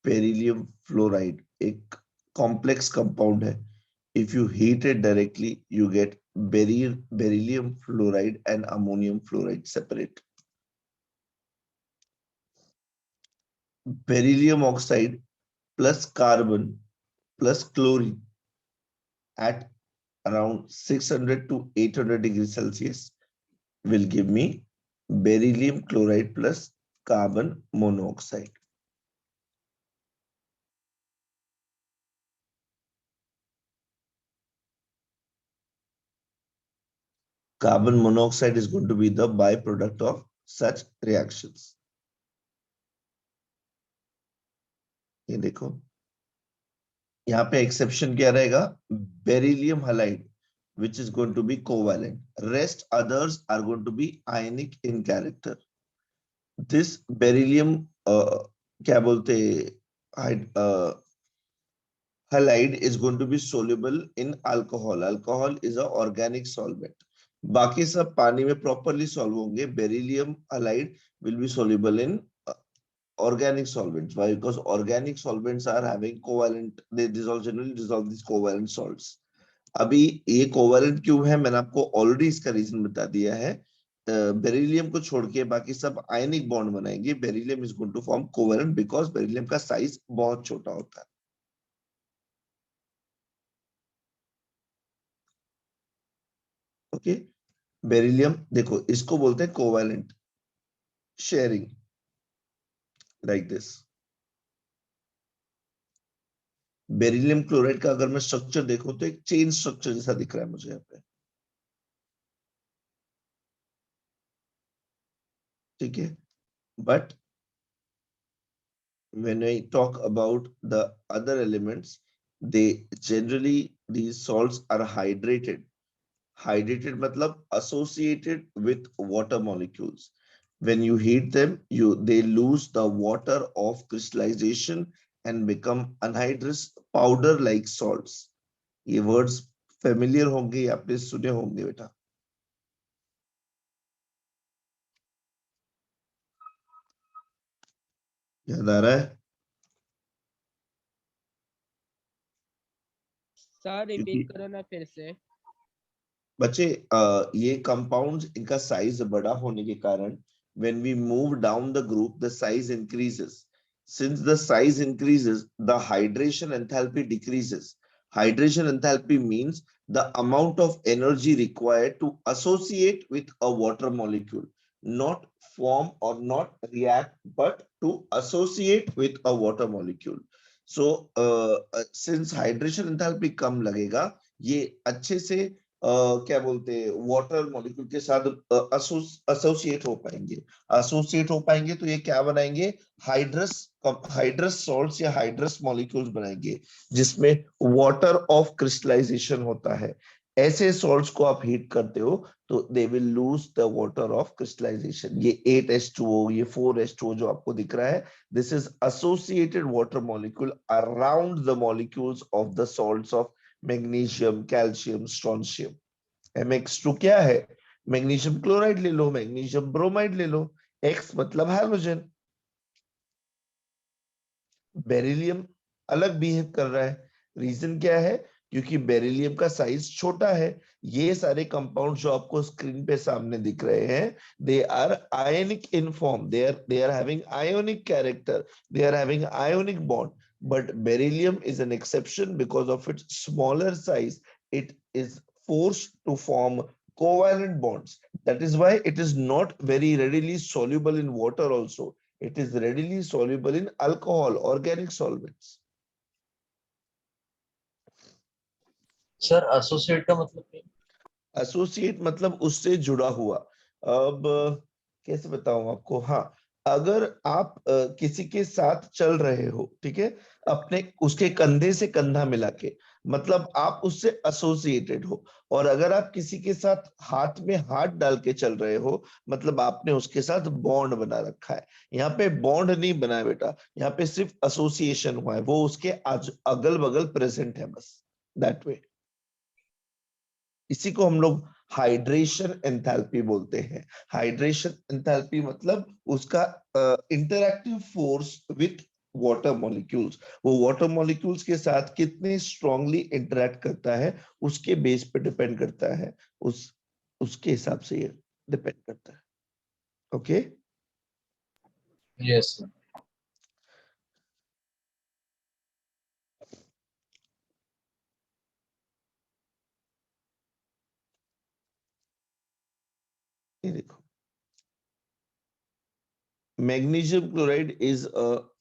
बेरिलियम फ्लोराइड एक कॉम्प्लेक्स कंपाउंड है। If you heat it directly you get beryllium fluoride and ammonium fluoride separate. Beryllium oxide plus carbon plus chlorine at around 600 to 800 degrees Celsius will give me beryllium chloride plus carbon monoxide. Carbon monoxide is going to be the byproduct of such reactions. ये देखो यहाँ पे exception क्या रहेगा? Beryllium halide which is going to be covalent. Rest others are going to be ionic in character. This beryllium क्या बोलते halide is going to be soluble in alcohol. Alcohol is a organic solvent. बाकी सब पानी में properly solve होंगे. Beryllium halide will be soluble in organic solvents. Why? Because organic solvents are having covalent, they dissolve, generally dissolve these covalent salts. अभी ये covalent क्यों है मैंने आपको ऑलरेडी इसका रीजन बता दिया है। बेरिलियम को छोड़ के बाकी सब आयनिक बॉन्ड बनाएंगे। Beryllium is going to form covalent because beryllium का साइज बहुत छोटा होता है। ओके, बेरिलियम देखो इसको बोलते हैं covalent sharing, like this. Beryllium chloride का अगर मैं स्ट्रक्चर देखूं तो एक चेन स्ट्रक्चर जैसा दिख रहा है मुझे यहाँ पे, ठीक है। But when I talk about the other elements, they generally, these salts are hydrated. Hydrated matlab associated with water molecules. When you heat them, they lose the water of crystallization and become anhydrous powder like salts. ये words familiar होंगे, आपने सुने होंगे बेटा। याद आ रहा है? Sir repeat करो ना फिर से। बच्चे ये कंपाउंड्स इनका साइज बड़ा होने के कारण when we move down the group the size increases. Since the size increases the hydration enthalpy decreases. Hydration enthalpy means the amount of energy required to associate with a water molecule, not form or not react but to associate with a water molecule. So since hydration enthalpy कम लगेगा ये अच्छे से क्या बोलते हैं water molecule के साथ associate हो पाएंगे। एसोसिएट हो पाएंगे तो ये क्या बनाएंगे, हाइड्रस सॉल्ट्स या हाइड्रस मॉलिक्यूल्स बनाएंगे जिसमें वाटर ऑफ क्रिस्टलाइजेशन होता है। ऐसे सॉल्ट्स को आप हीट करते हो तो they will lose the water of crystallisation. ये 8H2O, ये 4H2O जो आपको दिख रहा है, this is associated water molecule around the molecules of the salts of magnesium, calcium, strontium. MX2 क्या है, मैग्नीशियम क्लोराइड ले लो, मैग्नीशियम ब्रोमाइड ले लो, X मतलब हाइड्रोजन। बेरिलियम अलग बिहेव कर रहा है, रीजन क्या है, क्योंकि बेरिलियम का साइज छोटा है। ये सारे कंपाउंड जो आपको स्क्रीन पे सामने दिख रहे हैं, they are ionic in form, they are having ionic character, they are having ionic bond, but beryllium is an exception because of its smaller size. It is forced to form covalent bonds. That is why it is not very readily soluble in water also. It is readily soluble in alcohol, organic solvents. Sir associate का मतलब क्या है? Associate मतलब उससे जुड़ा हुआ। अब कैसे बताऊं आपको, हाँ, अगर आप किसी के साथ चल रहे हो, ठीक है, अपने उसके कंधे से कंधा मिला के, मतलब आप उससे एसोसिएटेड हो। और अगर आप किसी के साथ हाथ में हाथ डाल के चल रहे हो, मतलब आपने उसके साथ बॉन्ड बना रखा है। यहाँ पे बॉन्ड नहीं बना है बेटा, यहाँ पे सिर्फ एसोसिएशन हुआ है, वो उसके अगल बगल प्रेजेंट है, बस दैट वे। इसी को हम लोग हाइड्रेशन एंथैल्पी बोलते हैं। हाइड्रेशन एंथैल्पी मतलब उसका interactive force with water molecules, वो वाटर मॉलिक्यूल्स के साथ कितने स्ट्रांगली इंटरैक्ट करता है उसके बेस पे डिपेंड करता है, उसके हिसाब से ये डिपेंड करता है। Okay, yes sir. ये देखो, magnesium chloride is a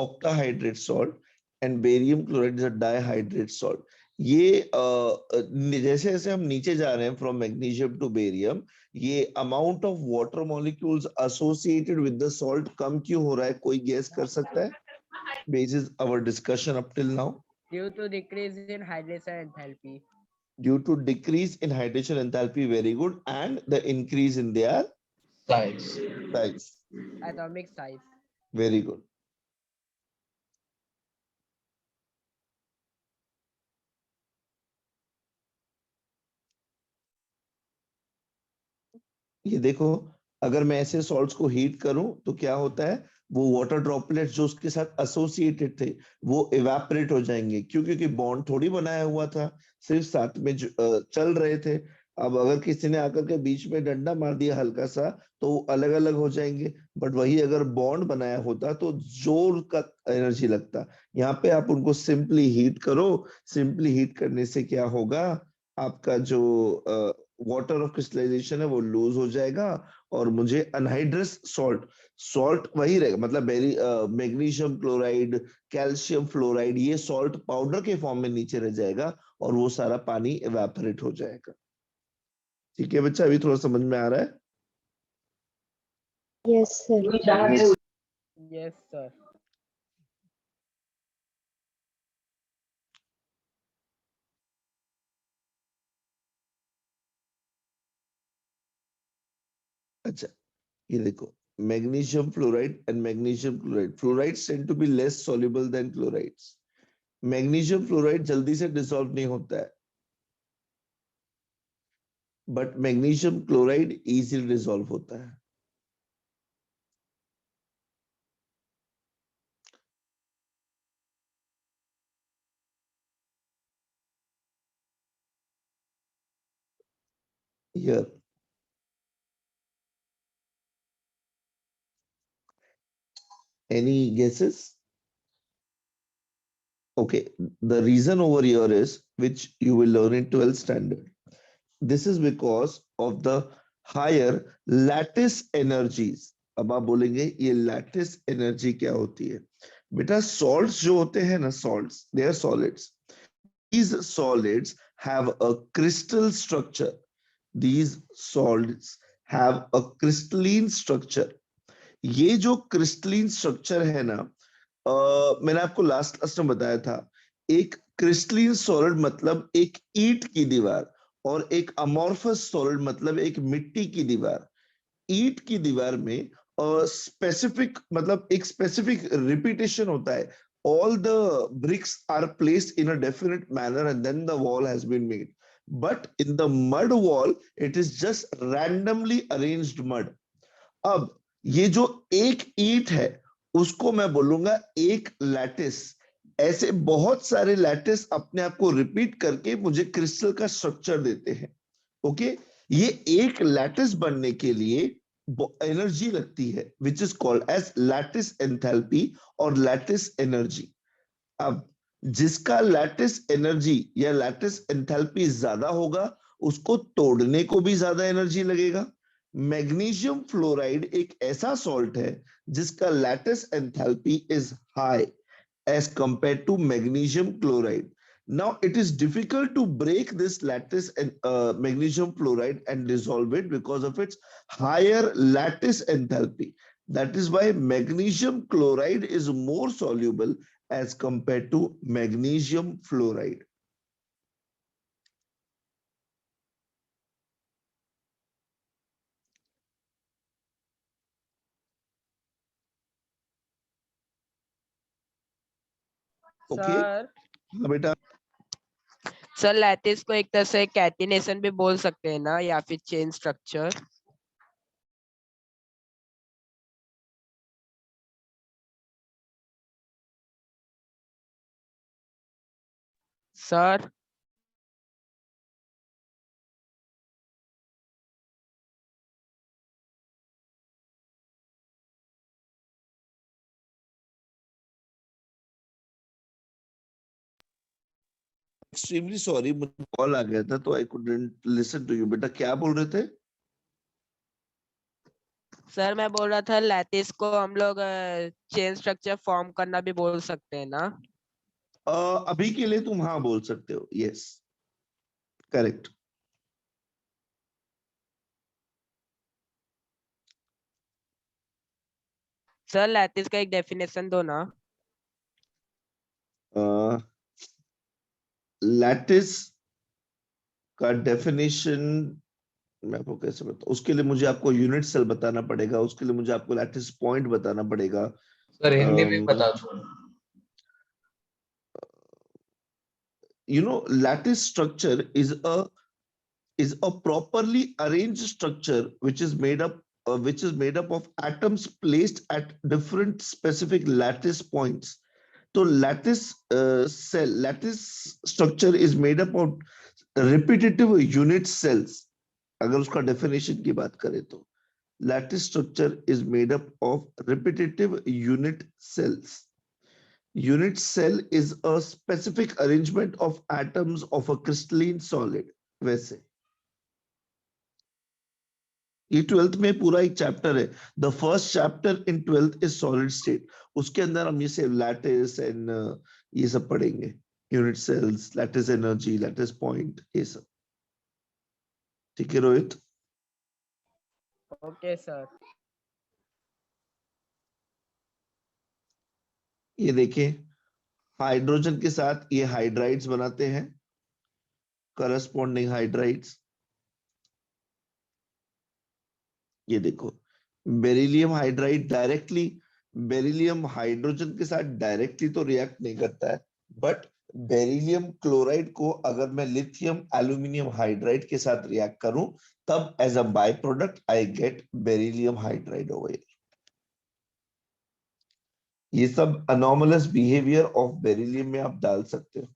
octahydrate salt and barium chloride is a dihydrate salt. ये जैसे जैसे हम नीचे जा रहे हैं फ्रॉम मैग्नीशियम टू बेरियम, ये amount of water molecules associated with the salt कम क्यों हो रहा है, कोई गेस कर सकता है? Basis our discussion up till now, Due to decrease in hydration enthalpy. due to decrease in hydration enthalpy, very good, and the increase in their size. size, Atomic size. very good. ये देखो, अगर मैं ऐसे salts को heat करूं तो क्या होता है, वो वाटर ड्रॉपलेट्स जो उसके साथ एसोसिएटेड थे वो इवेपोरेट हो जाएंगे। क्यों? क्योंकि बॉन्ड थोड़ी बनाया हुआ था, सिर्फ साथ में चल रहे थे। अब अगर किसी ने आकर के बीच में डंडा मार दिया हल्का सा तो अलग अलग हो जाएंगे, बट वही अगर बॉन्ड बनाया होता तो जोर का एनर्जी लगता। यहाँ पे आप उनको सिंपली हीट करो, सिंपली हीट करने से क्या होगा, आपका जो वाटर ऑफ क्रिस्टलाइजेशन है वो लूज हो जाएगा और मुझे अनहाइड्रस सॉल्ट वही रहेगा, मतलब मैग्नीशियम क्लोराइड, कैल्शियम फ्लोराइड, ये सॉल्ट पाउडर के फॉर्म में नीचे रह जाएगा और वो सारा पानी इवेपोरेट हो जाएगा। ठीक है बच्चा, अभी थोड़ा समझ में आ रहा है? Yes, sir. Yes, sir. अच्छा, ये देखो, magnesium fluoride and magnesium chloride, fluorides tend to be less soluble than chlorides. magnesium fluoride जल्दी से डिसॉल्व नहीं होता है, but magnesium chloride easily dissolve होता है। Here, any guesses? Okay, the reason over here is, which you will learn in 12th standard. This is because of the higher lattice energies. अब आप बोलेंगे ये लैटिस एनर्जी क्या होती है? बेटा सॉल्ट्स जो होते हैं ना, salts, they are solids. These solids have a crystal structure. These salts have a crystalline structure. ये जो क्रिस्टलिन स्ट्रक्चर है ना, मैंने आपको लास्ट में बताया था, एक क्रिस्टलिन सॉलिड मतलब एक ईंट की दीवार, और एक अमॉर्फस सॉलिड मतलब एक मिट्टी की दीवार। ईंट की दीवार में स्पेसिफिक मतलब एक स्पेसिफिक रिपीटेशन होता है, all the bricks are placed in a definite manner and then the wall has been made. But in the mud wall, it is just randomly arranged mud. अब ये जो एक ईंट है उसको मैं बोलूंगा एक लैटिस। ऐसे बहुत सारे लैटिस अपने आप को रिपीट करके मुझे क्रिस्टल का स्ट्रक्चर देते हैं। ओके, ये एक लैटिस बनने के लिए एनर्जी लगती है which is called as lattice enthalpy और लैटिस एनर्जी। अब जिसका लैटिस एनर्जी या लैटिस एंथैल्पी ज्यादा होगा उसको तोड़ने को भी ज्यादा एनर्जी लगेगा। मैग्नीशियम फ्लोराइड एक ऐसा सॉल्ट है जिसका lattice enthalpy is high as compared to magnesium chloride. Now it is difficult to break this lattice and magnesium fluoride and dissolve it because of its higher lattice enthalpy. That is why magnesium chloride is more soluble as compared to magnesium fluoride. Okay, sir हाँ बेटा। Sir lattice को एक तरह से catenation भी बोल सकते हैं ना, या फिर chain structure. Sir extremely sorry, मुझे कॉल आ गया था तो I couldn't listen to you. बेटा क्या बोल रहे थे? सर मैं बोल रहा था लैटिस को हम लोग चेन स्ट्रक्चर फॉर्म करना भी बोल सकते हैं ना। अभी के लिए तुम हाँ बोल सकते हो। Yes, correct. सर लैटिस का एक डेफिनेशन दो ना। लैटिस का डेफिनेशन मैं आपको कैसे बताऊं? उसके लिए मुझे आपको यूनिट सेल बताना पड़ेगा, उसके लिए मुझे आपको लैटिस पॉइंट बताना पड़ेगा। सर हिंदी में बता दो। You know, lattice structure is a properly arranged structure which is made up of atoms placed at different specific lattice points. So lattice structure is made up of repetitive unit cells. अगर उसका definition की बात करें तो lattice structure is made up of repetitive unit cells. Unit cell is a specific arrangement of atoms of a crystalline solid. वैसे ये 12th में पूरा एक चैप्टर है। The first chapter in 12th is solid state. उसके अंदर हम ये से लैटिस एंड ये सब पढ़ेंगे, unit cells, lattice energy, lattice point, ये सब। ठीक है रोहित? Okay sir. ये देखिए, हाइड्रोजन के साथ ये हाइड्राइड्स बनाते हैं, करस्पॉन्डिंग हाइड्राइड्स। ये देखो, beryllium hydride directly beryllium hydrogen के साथ डायरेक्टली तो रिएक्ट नहीं करता है, बट बेरिलियम क्लोराइड को अगर मैं लिथियम एल्यूमिनियम हाइड्राइड के साथ रिएक्ट करूं तब as a by product I get beryllium hydride over here. ये सब अनोमलस बिहेवियर ऑफ बेरिलियम में आप डाल सकते हो।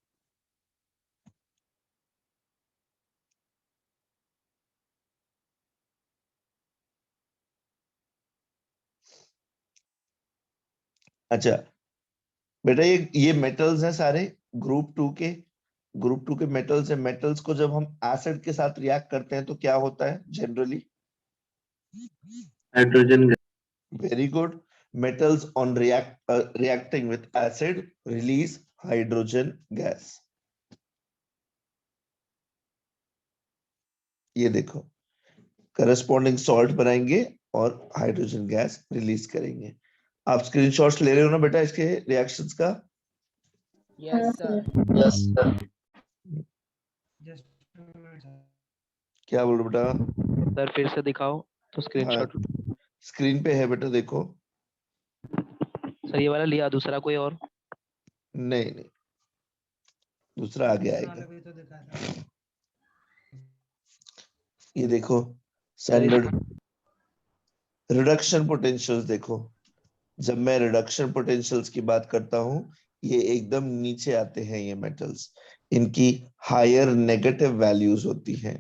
अच्छा बेटा, ये मेटल्स हैं सारे ग्रुप टू के मेटल्स है। मेटल्स को जब हम एसिड के साथ रिएक्ट करते हैं तो क्या होता है generally? Hydrogen. Very good. Metals on reacting with acid release hydrogen gas. ये देखो, करस्पॉन्डिंग सॉल्ट बनाएंगे और हाइड्रोजन गैस रिलीज करेंगे। आप स्क्रीनशॉट्स ले रहे हो ना बेटा इसके रिएक्शंस का? Yes sir. Yes, sir. क्या बोल रहे हो बेटा? सर फिर से दिखाओ तो हाँ, स्क्रीनशॉट। स्क्रीन पे है बेटा, देखो। सर ये वाला लिया, दूसरा कोई और? नहीं नहीं, दूसरा आगे आएगा। ये देखो, सर स्टैंडर्ड रिडक्शन पोटेंशियल्स देखो। जब मैं रिडक्शन पोटेंशियल्स की बात करता हूं, ये एकदम नीचे आते हैं ये मेटल्स। इनकी हायर नेगेटिव वैल्यूज होती हैं।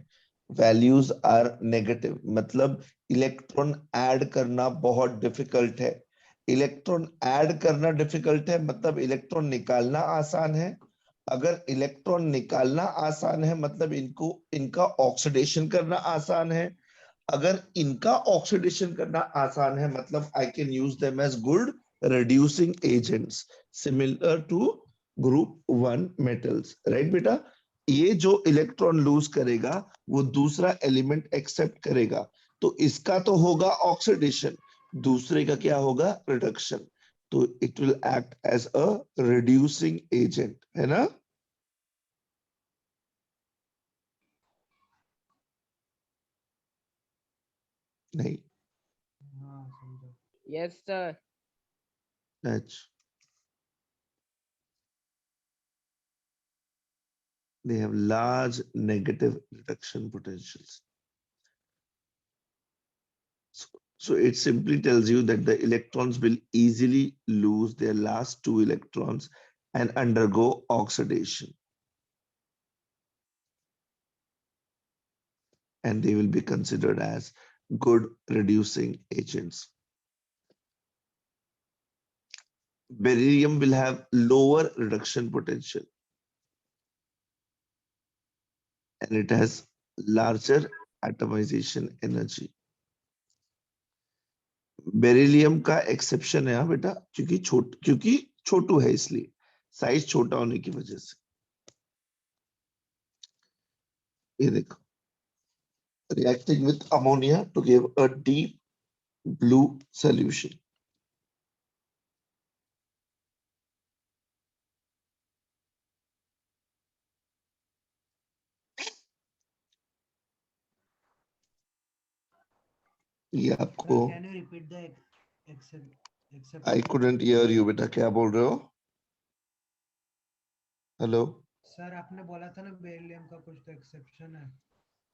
वैल्यूज आर नेगेटिव मतलब इलेक्ट्रॉन ऐड करना बहुत डिफिकल्ट है। इलेक्ट्रॉन ऐड करना डिफिकल्ट है मतलब इलेक्ट्रॉन निकालना आसान है। अगर इलेक्ट्रॉन निकालना आसान है मतलब इनका ऑक्सीडेशन करना आसान है। अगर इनका ऑक्सीडेशन करना आसान है मतलब I can use them as good reducing agents similar to group 1 metals, right बेटा? ये जो इलेक्ट्रॉन लूज करेगा वो दूसरा एलिमेंट एक्सेप्ट करेगा, तो इसका तो होगा ऑक्सीडेशन, दूसरे का क्या होगा? रिडक्शन। तो it will act as a reducing agent, है ना? नहीं, यस सर। अच्छा, they have large negative reduction potentials. So it simply tells you that the electrons will easily lose their last two electrons and undergo oxidation. And they will be considered as good reducing agents. Beryllium will have lower reduction potential and it has larger atomization energy. Beryllium का exception है हाँ बेटा, क्योंकि छोटू है, इसलिए size छोटा होने की वजह से। ये देखो, reacting with ammonia to give a deep blue solution. ये आपको I couldn't hear you बेटा, क्या बोल रहे हो? हेलो सर आपने बोला था ना बेरिलियम का कुछ तो एक्सेप्शन है,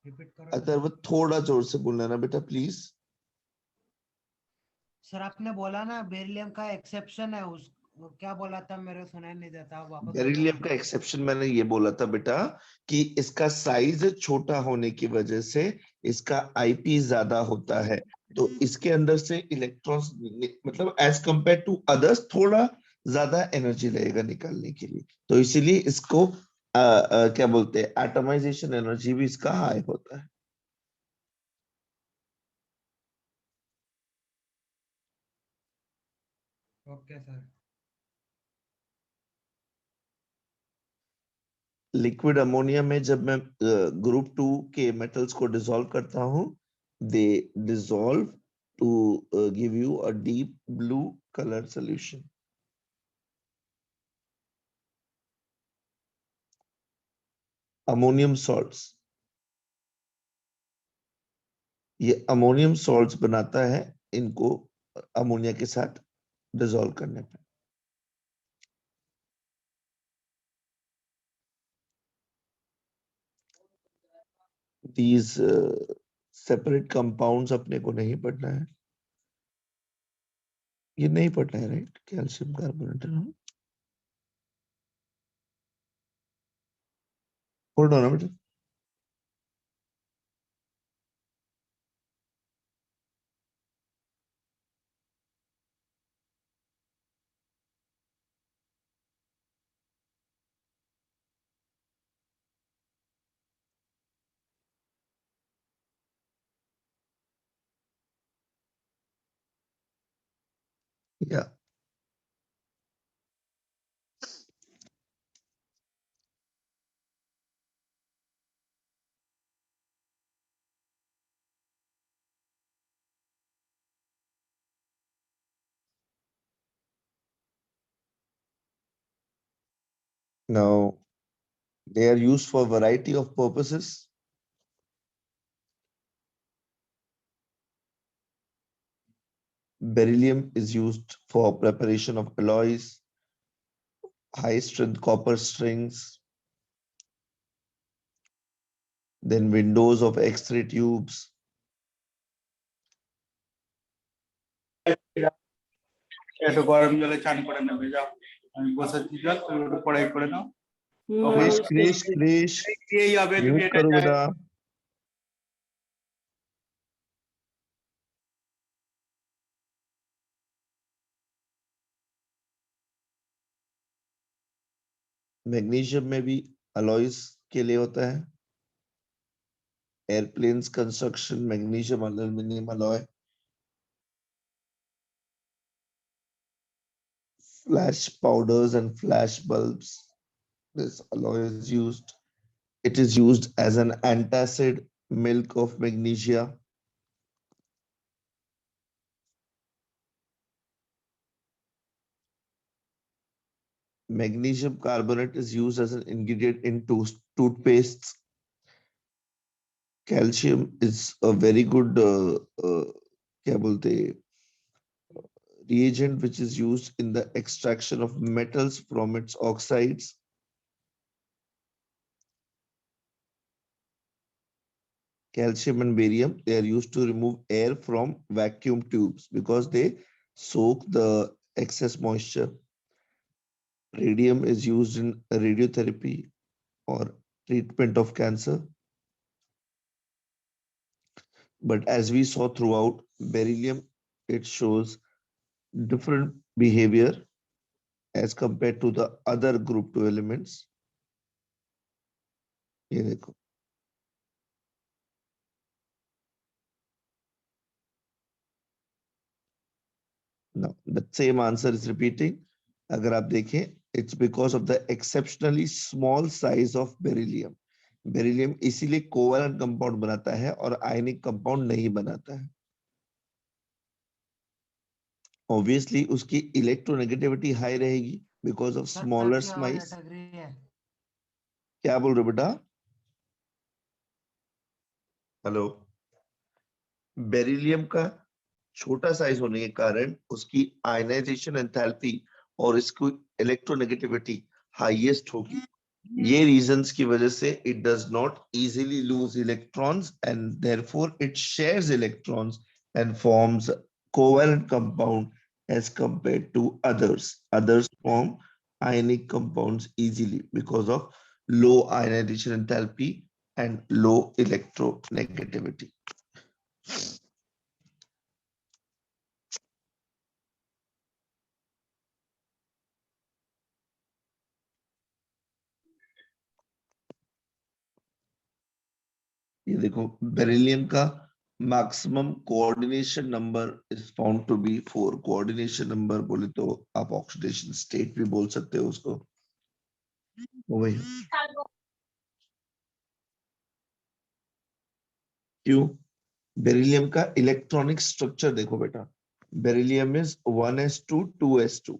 रिपीट करो ना। अगर वो थोड़ा जोर से बोलना ना बेटा प्लीज। सर आपने बोला ना बेरिलियम का एक्सेप्शन है, उस वो क्या बोला था, मेरे सुनाई नहीं देता, आप वापस बेरिलियम बोलो का एक्सेप्शन मैंने ये बोला था बेटा कि इसका साइज छोटा होने की वजह से इसका आईपी ज्यादा होता है, तो इसके अंदर से इलेक्ट्रॉन्स मतलब एज कंपेयर टू अदर्स थोड़ा ज्यादा एनर्जी लगेगा निकालने के लिए, तो इसीलिए इसको क्या बोलते हैं, एटमाइजेशन एनर्जी भी इसका हाई होता है। ना। Okay sir. लिक्विड अमोनिया में जब मैं ग्रुप 2 के मेटल्स को डिसॉल्व करता हूं, they dissolve to give you a deep blue colour solution. Ammonium salts, ये अमोनियम सॉल्ट्स बनाता है इनको अमोनिया के साथ डिसॉल्व करने पे। दीज सेपरेट कंपाउंड्स अपने को नहीं पढ़ना है, ये नहीं पढ़ना है, राइट? कैल्शियम कार्बोनेट है। होल्ड ऑन बेटा। या Now, they are used for variety of purposes. Beryllium is used for preparation of alloys, high strength copper strings, then windows of X-ray tubes. একটু গরম জলে চান করে নেবে যাও আমি বসাচ্ছি জল তুমি একটু পড়াই করে নাও Krish, এই হবে তুমি mute এটা करो बेटा। मैग्नीशियम में भी अलॉयज के लिए होता है। Airplanes construction, magnesium aluminium alloy. Flash powders and flash bulbs, this alloy is used. It is used as an antacid milk of magnesia. Magnesium carbonate is used as an ingredient in toothpastes. Calcium is a very good क्या बोलते reagent which is used in the extraction of metals from its oxides. Calcium and barium, they are used to remove air from vacuum tubes because they soak the excess moisture. Radium is used in radiotherapy or treatment of cancer. But as we saw throughout, beryllium, it shows different behavior as compared to the other group 2 elements. ये देखो, now the same answer is repeating. अगर आप देखें, it's because of the exceptionally small size of beryllium. Beryllium इसीलिए covalent compound बनाता है और ionic compound नहीं बनाता है. Obviously उसकी इलेक्ट्रोनेगेटिविटी हाई रहेगी because of smaller size. क्या बोल रहे हो बेटा? हेलो. बेरिलियम का छोटा साइज होने के कारण उसकी आयनाइजेशन एंथैल्पी और इसकी इलेक्ट्रोनेगेटिविटी हाईएस्ट होगी. ये रीजंस की वजह से it does not easily loose electrons and therefore it shares electrons and forms covalent compound as compared to others. Others form ionic compounds easily because of low ionization enthalpy and low electronegativity. ये देखो, beryllium का maximum coordination number is found to be 4. Coordination number बोले तो आप oxidation state भी बोल सकते हो उसको. वही क्यों? बेरिलियम का इलेक्ट्रॉनिक स्ट्रक्चर देखो बेटा. Beryllium is 1s2 2s2.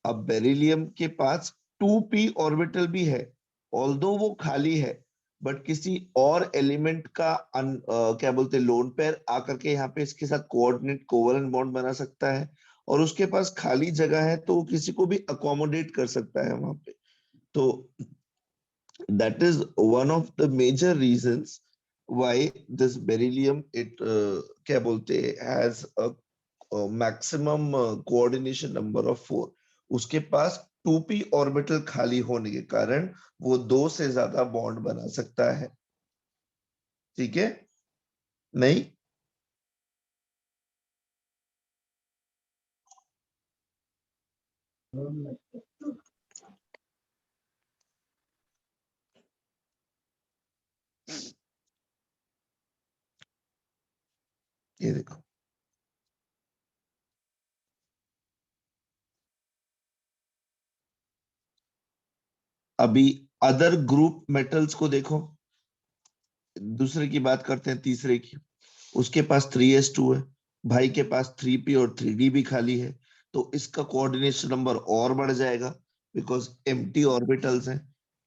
अब बेरिलियम के पास 2p ऑर्बिटल भी है, ऑल्दो वो खाली है, बट किसी और एलिमेंट का क्या बोलते हैं लोन पेयर आकर के यहाँ पे इसके साथ कोऑर्डिनेट कोवलेंट बॉन्ड बना सकता है और उसके पास खाली जगह है तो वो किसी को भी अकोमोडेट कर सकता है वहां पे. तो that is one of the major reasons why this beryllium it क्या बोलते has a maximum coordination number of 4. उसके पास 2p ऑर्बिटल खाली होने के कारण वो 2 से ज्यादा बॉन्ड बना सकता है. ठीक है? नहीं? ये देखो, अभी अदर ग्रुप मेटल्स को देखो. दूसरे की बात करते हैं, तीसरे की. उसके पास 3s2 है, भाई के पास 3p और 3d भी खाली है, तो इसका कोऑर्डिनेशन नंबर और बढ़ जाएगा. बिकॉज एम्प्टी ऑर्बिटल्स हैं,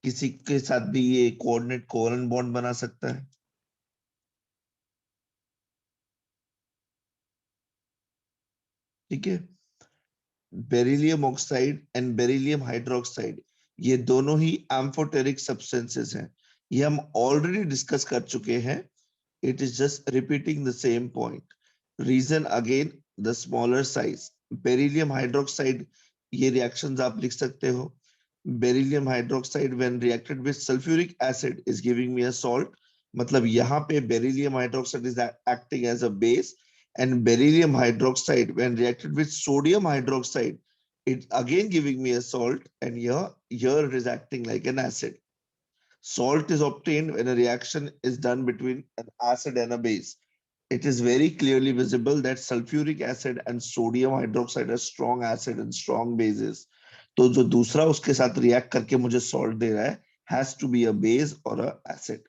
किसी के साथ भी ये कोऑर्डिनेट कोवेलेंट बॉन्ड बना सकता है। ठीक है, beryllium oxide and beryllium hydroxide ये दोनों ही एम्फोटेरिक सब्सटेंसेस हैं, ये हम ऑलरेडी डिस्कस कर चुके हैं। It is just repeating the same point. Reason again the smaller size. Beryllium hydroxide, ये रिएक्शंस आप लिख सकते हो। Beryllium hydroxide when reacted with sulphuric acid is giving me a salt, मतलब यहाँ पे beryllium hydroxide is acting as a base, and beryllium hydroxide when reacted with sodium hydroxide it again giving me a salt, and here it is acting like an acid. Salt is obtained when a reaction is done between an acid and a base. It is very clearly visible that sulfuric acid and sodium hydroxide are strong acid and strong bases. तो जो दूसरा उसके साथ react करके मुझे salt दे रहा है has to be a base or a acid.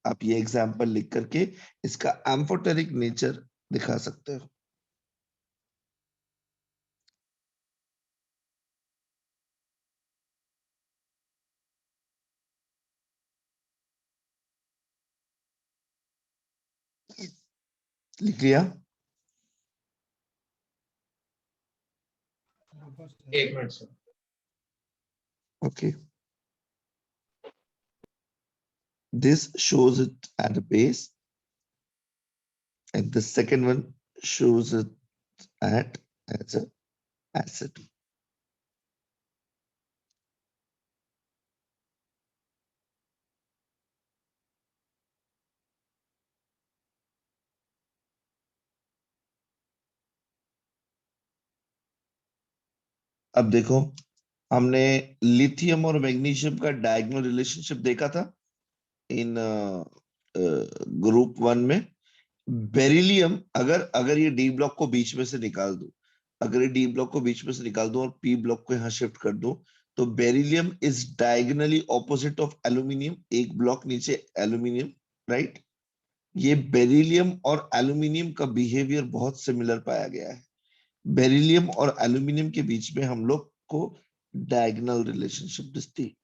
आप ये एग्जाम्पल लिख करके इसका एम्फोटेरिक नेचर दिखा सकते हो। लिख लिया? एक minute sir. Okay. This shows it at a base, and the second one shows it at as an acid. अब देखो, हमने लिथियम और मैग्नीशियम का डायगोनल रिलेशनशिप देखा था इन ग्रुप 1 में। बेरिलियम, अगर ये डी ब्लॉक को बीच में से निकाल दूं, अगर ये डी ब्लॉक को बीच में से निकाल दूं और पी ब्लॉक को यहां शिफ्ट कर दूं, तो beryllium is diagonally opposite of aluminium, एक ब्लॉक नीचे एल्यूमिनियम, राइट। ये बेरिलियम और एल्यूमिनियम का बिहेवियर बहुत सिमिलर पाया गया है। बेरिलियम और एल्यूमिनियम के बीच में हम लोग को डायगोनल रिलेशनशिप दिखती।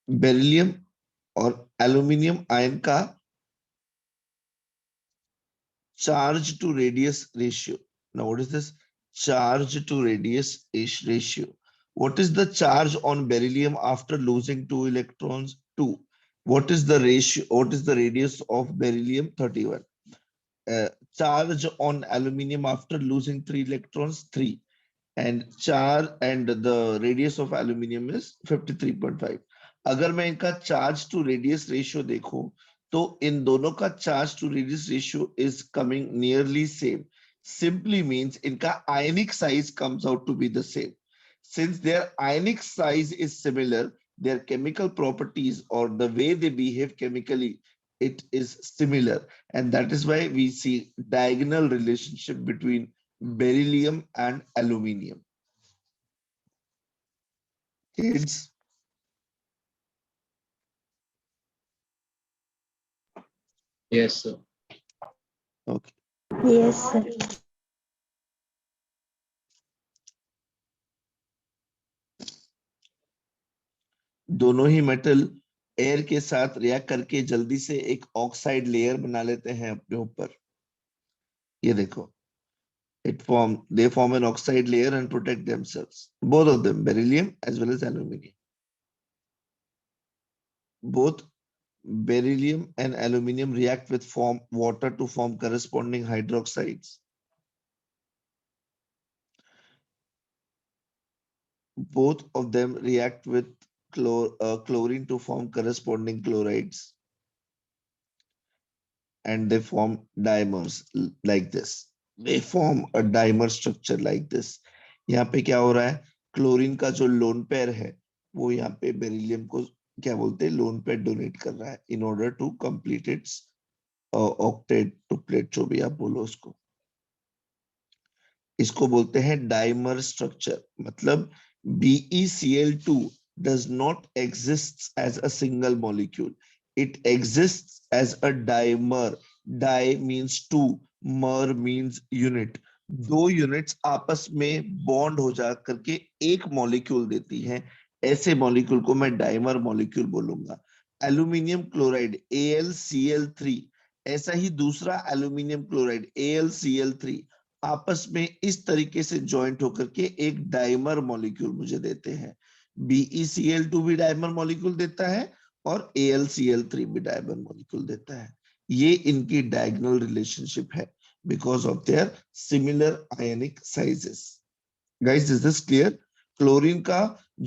बेरिलियम और एल्यूमिनियम आयन का charge to radius ratio. Now, what is this charge to radius ratio? What is the charge on beryllium after losing 2 electrons? 2. What is the ratio? What is the radius of beryllium? 31. Charge on aluminium after losing 3 electrons? 3. And charge and the radius of aluminium is 53.5. अगर मैं इनका charge to radius ratio देखूं, तो इन दोनों का charge to radius ratio is coming nearly same. Simply means इनका ionic size comes out to be the same. Since their ionic size is similar, their chemical properties or the way they behave chemically, it is similar, and that is why we see diagonal relationship between beryllium and aluminium. Kids? Yes sir. Okay. Yes, sir. दोनों ही metal air के साथ react करके जल्दी से एक oxide layer बना लेते हैं अपने ऊपर। ये देखो, they form an oxide layer and protect themselves. Both of them, beryllium as well as aluminium. Both beryllium and aluminium react with water to form corresponding hydroxides. Both of them react with chlorine to form corresponding chlorides, and they form dimers like this. They form a dimer structure like this. यहाँ पे क्या हो रहा है, chlorine का जो lone pair है वो यहाँ पे बेरिलियम को क्या बोलते हैं, लोन पेयर डोनेट कर रहा है in order to complete its octet duplet, जो भी आप बोलो उसको। इसको बोलते हैं डाइमर स्ट्रक्चर। मतलब BeCl2 does not exist as a single molecule. It exists as a dimer. Di means two, mer means unit. दो यूनिट्स आपस में बॉन्ड हो जा करके एक मॉलिक्यूल देती हैं, ऐसे मॉलिक्यूल को मैं डाइमर मॉलिक्यूल बोलूंगा। एल्यूमिनियम क्लोराइड AlCl3, ऐसा ही दूसरा एल्यूमिनियम क्लोराइड AlCl3 आपस में इस तरीके से ज्वाइंट होकर के एक डाइमर मॉलिक्यूल मुझे देते हैं। BeCl2 भी डाइमर मॉलिक्यूल देता है और AlCl3 भी डाइमर मॉलिक्यूल देता है। ये इनकी डायगोनल रिलेशनशिप है because of their similar ionic sizes. Guys, is this clear? Chlorine का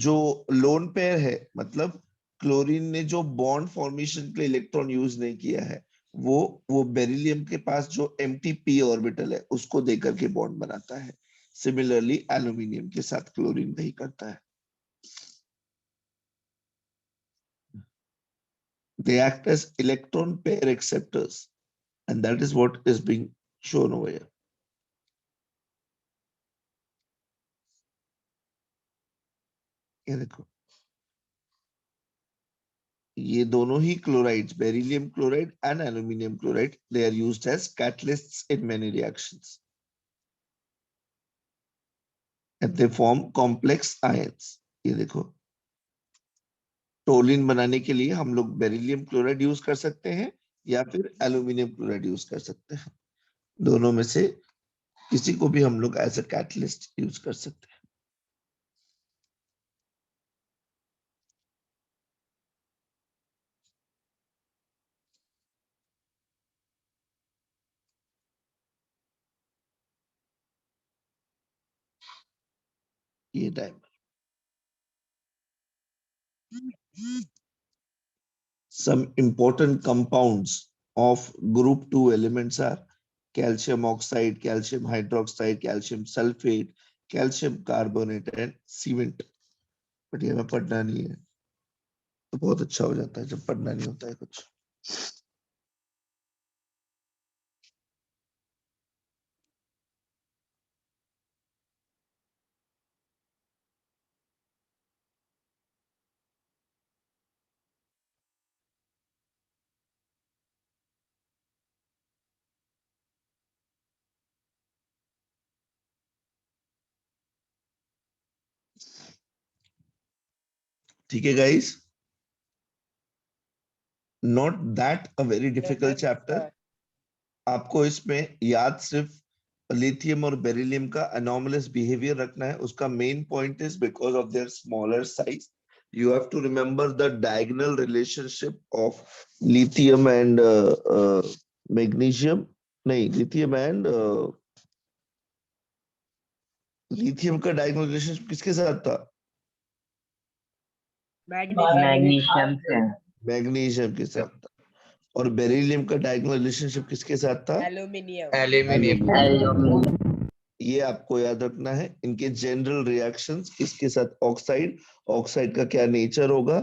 जो लोन पेयर है, मतलब क्लोरीन ने जो बॉन्ड फॉर्मेशन के लिए इलेक्ट्रॉन यूज नहीं किया है, वो बेरिलियम के पास जो एम्प्टी p ऑर्बिटल है उसको देकर के बॉन्ड बनाता है। सिमिलरली एल्यूमिनियम के साथ क्लोरीन वही करता है। They act as electron pair acceptors, and that is what is being shown over here. ये देखो, ये दोनों ही chlorides, beryllium chloride and aluminium chloride, they are used as catalysts in many reactions and they form complex ions. ये देखो, toluene बनाने के लिए हम लोग बेरिलियम क्लोराइड यूज कर सकते हैं या फिर एल्यूमिनियम क्लोराइड यूज कर सकते हैं। दोनों में से किसी को भी हम लोग एज अ कैटलिस्ट यूज कर सकते हैं। ये diamond. Some important compounds of group 2 elements are calcium oxide, calcium hydroxide, calcium sulfate, calcium carbonate and cement. But ये हमें पढ़ना नहीं है, तो बहुत अच्छा हो जाता है जब पढ़ना नहीं होता है कुछ। ठीक है guys, not that a very difficult chapter. आपको इसमें याद सिर्फ लिथियम और बेरिलियम का अनोमलस बिहेवियर रखना है। उसका main point is because of their smaller size, you have to remember the diagonal relationship of lithium and magnesium, नहीं, lithium and lithium का diagonal relationship किसके साथ था? मैग्नीशियम से। मैग्नीशियम के साथ था। और बेरिलियम का डायगोनल रिलेशनशिप किसके साथ था? एल्यूमिनियम। एल्यूमिनियम। ये आपको याद रखना है। इनके जनरल रिएक्शंस, इसके साथ ऑक्साइड, ऑक्साइड का क्या नेचर होगा,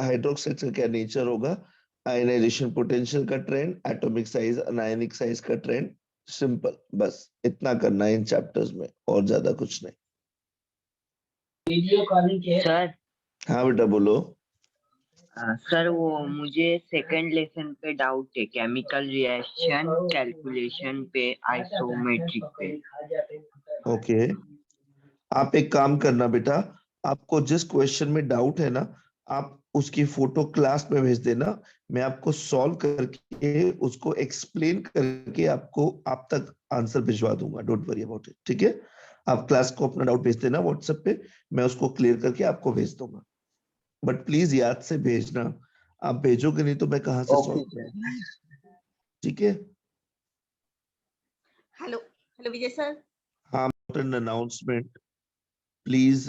हाइड्रोक्साइड का क्या नेचर होगा, आयनाइजेशन पोटेंशियल का trend, atomic size, anionic size का ट्रेंड। सिंपल, बस इतना करना है इन चैप्टर्स में, और ज्यादा कुछ नहीं। सर। हाँ बेटा बोलो। सर वो मुझे सेकंड लेसन पे डाउट है, केमिकल रिएक्शन कैलकुलेशन पे, आइसोमेट्रिक पे। ओके, आप एक काम करना बेटा, आपको जिस क्वेश्चन में डाउट है ना, आप उसकी फोटो क्लास में भेज देना। मैं आपको सॉल्व करके उसको एक्सप्लेन करके आपको आप तक आंसर भिजवा दूंगा। डोंट वरी अबाउट इट, ठीक है? आप क्लास को अपना डाउट भेज देना व्हाट्सएप पे, मैं उसको क्लियर करके आपको भेज दूंगा। बट प्लीज याद से भेजना, आप भेजोगे नहीं तो मैं कहाँ से सॉल्व करूंगा, ठीक है? हेलो हेलो विजय सर। हाँ, announcement. Please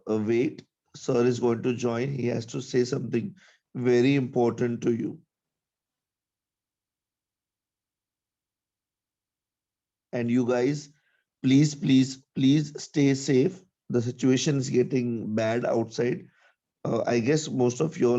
wait. Sir is going to join. He has to say something very important to you. And you guys, please stay safe. The situation is getting bad outside. I guess most of you all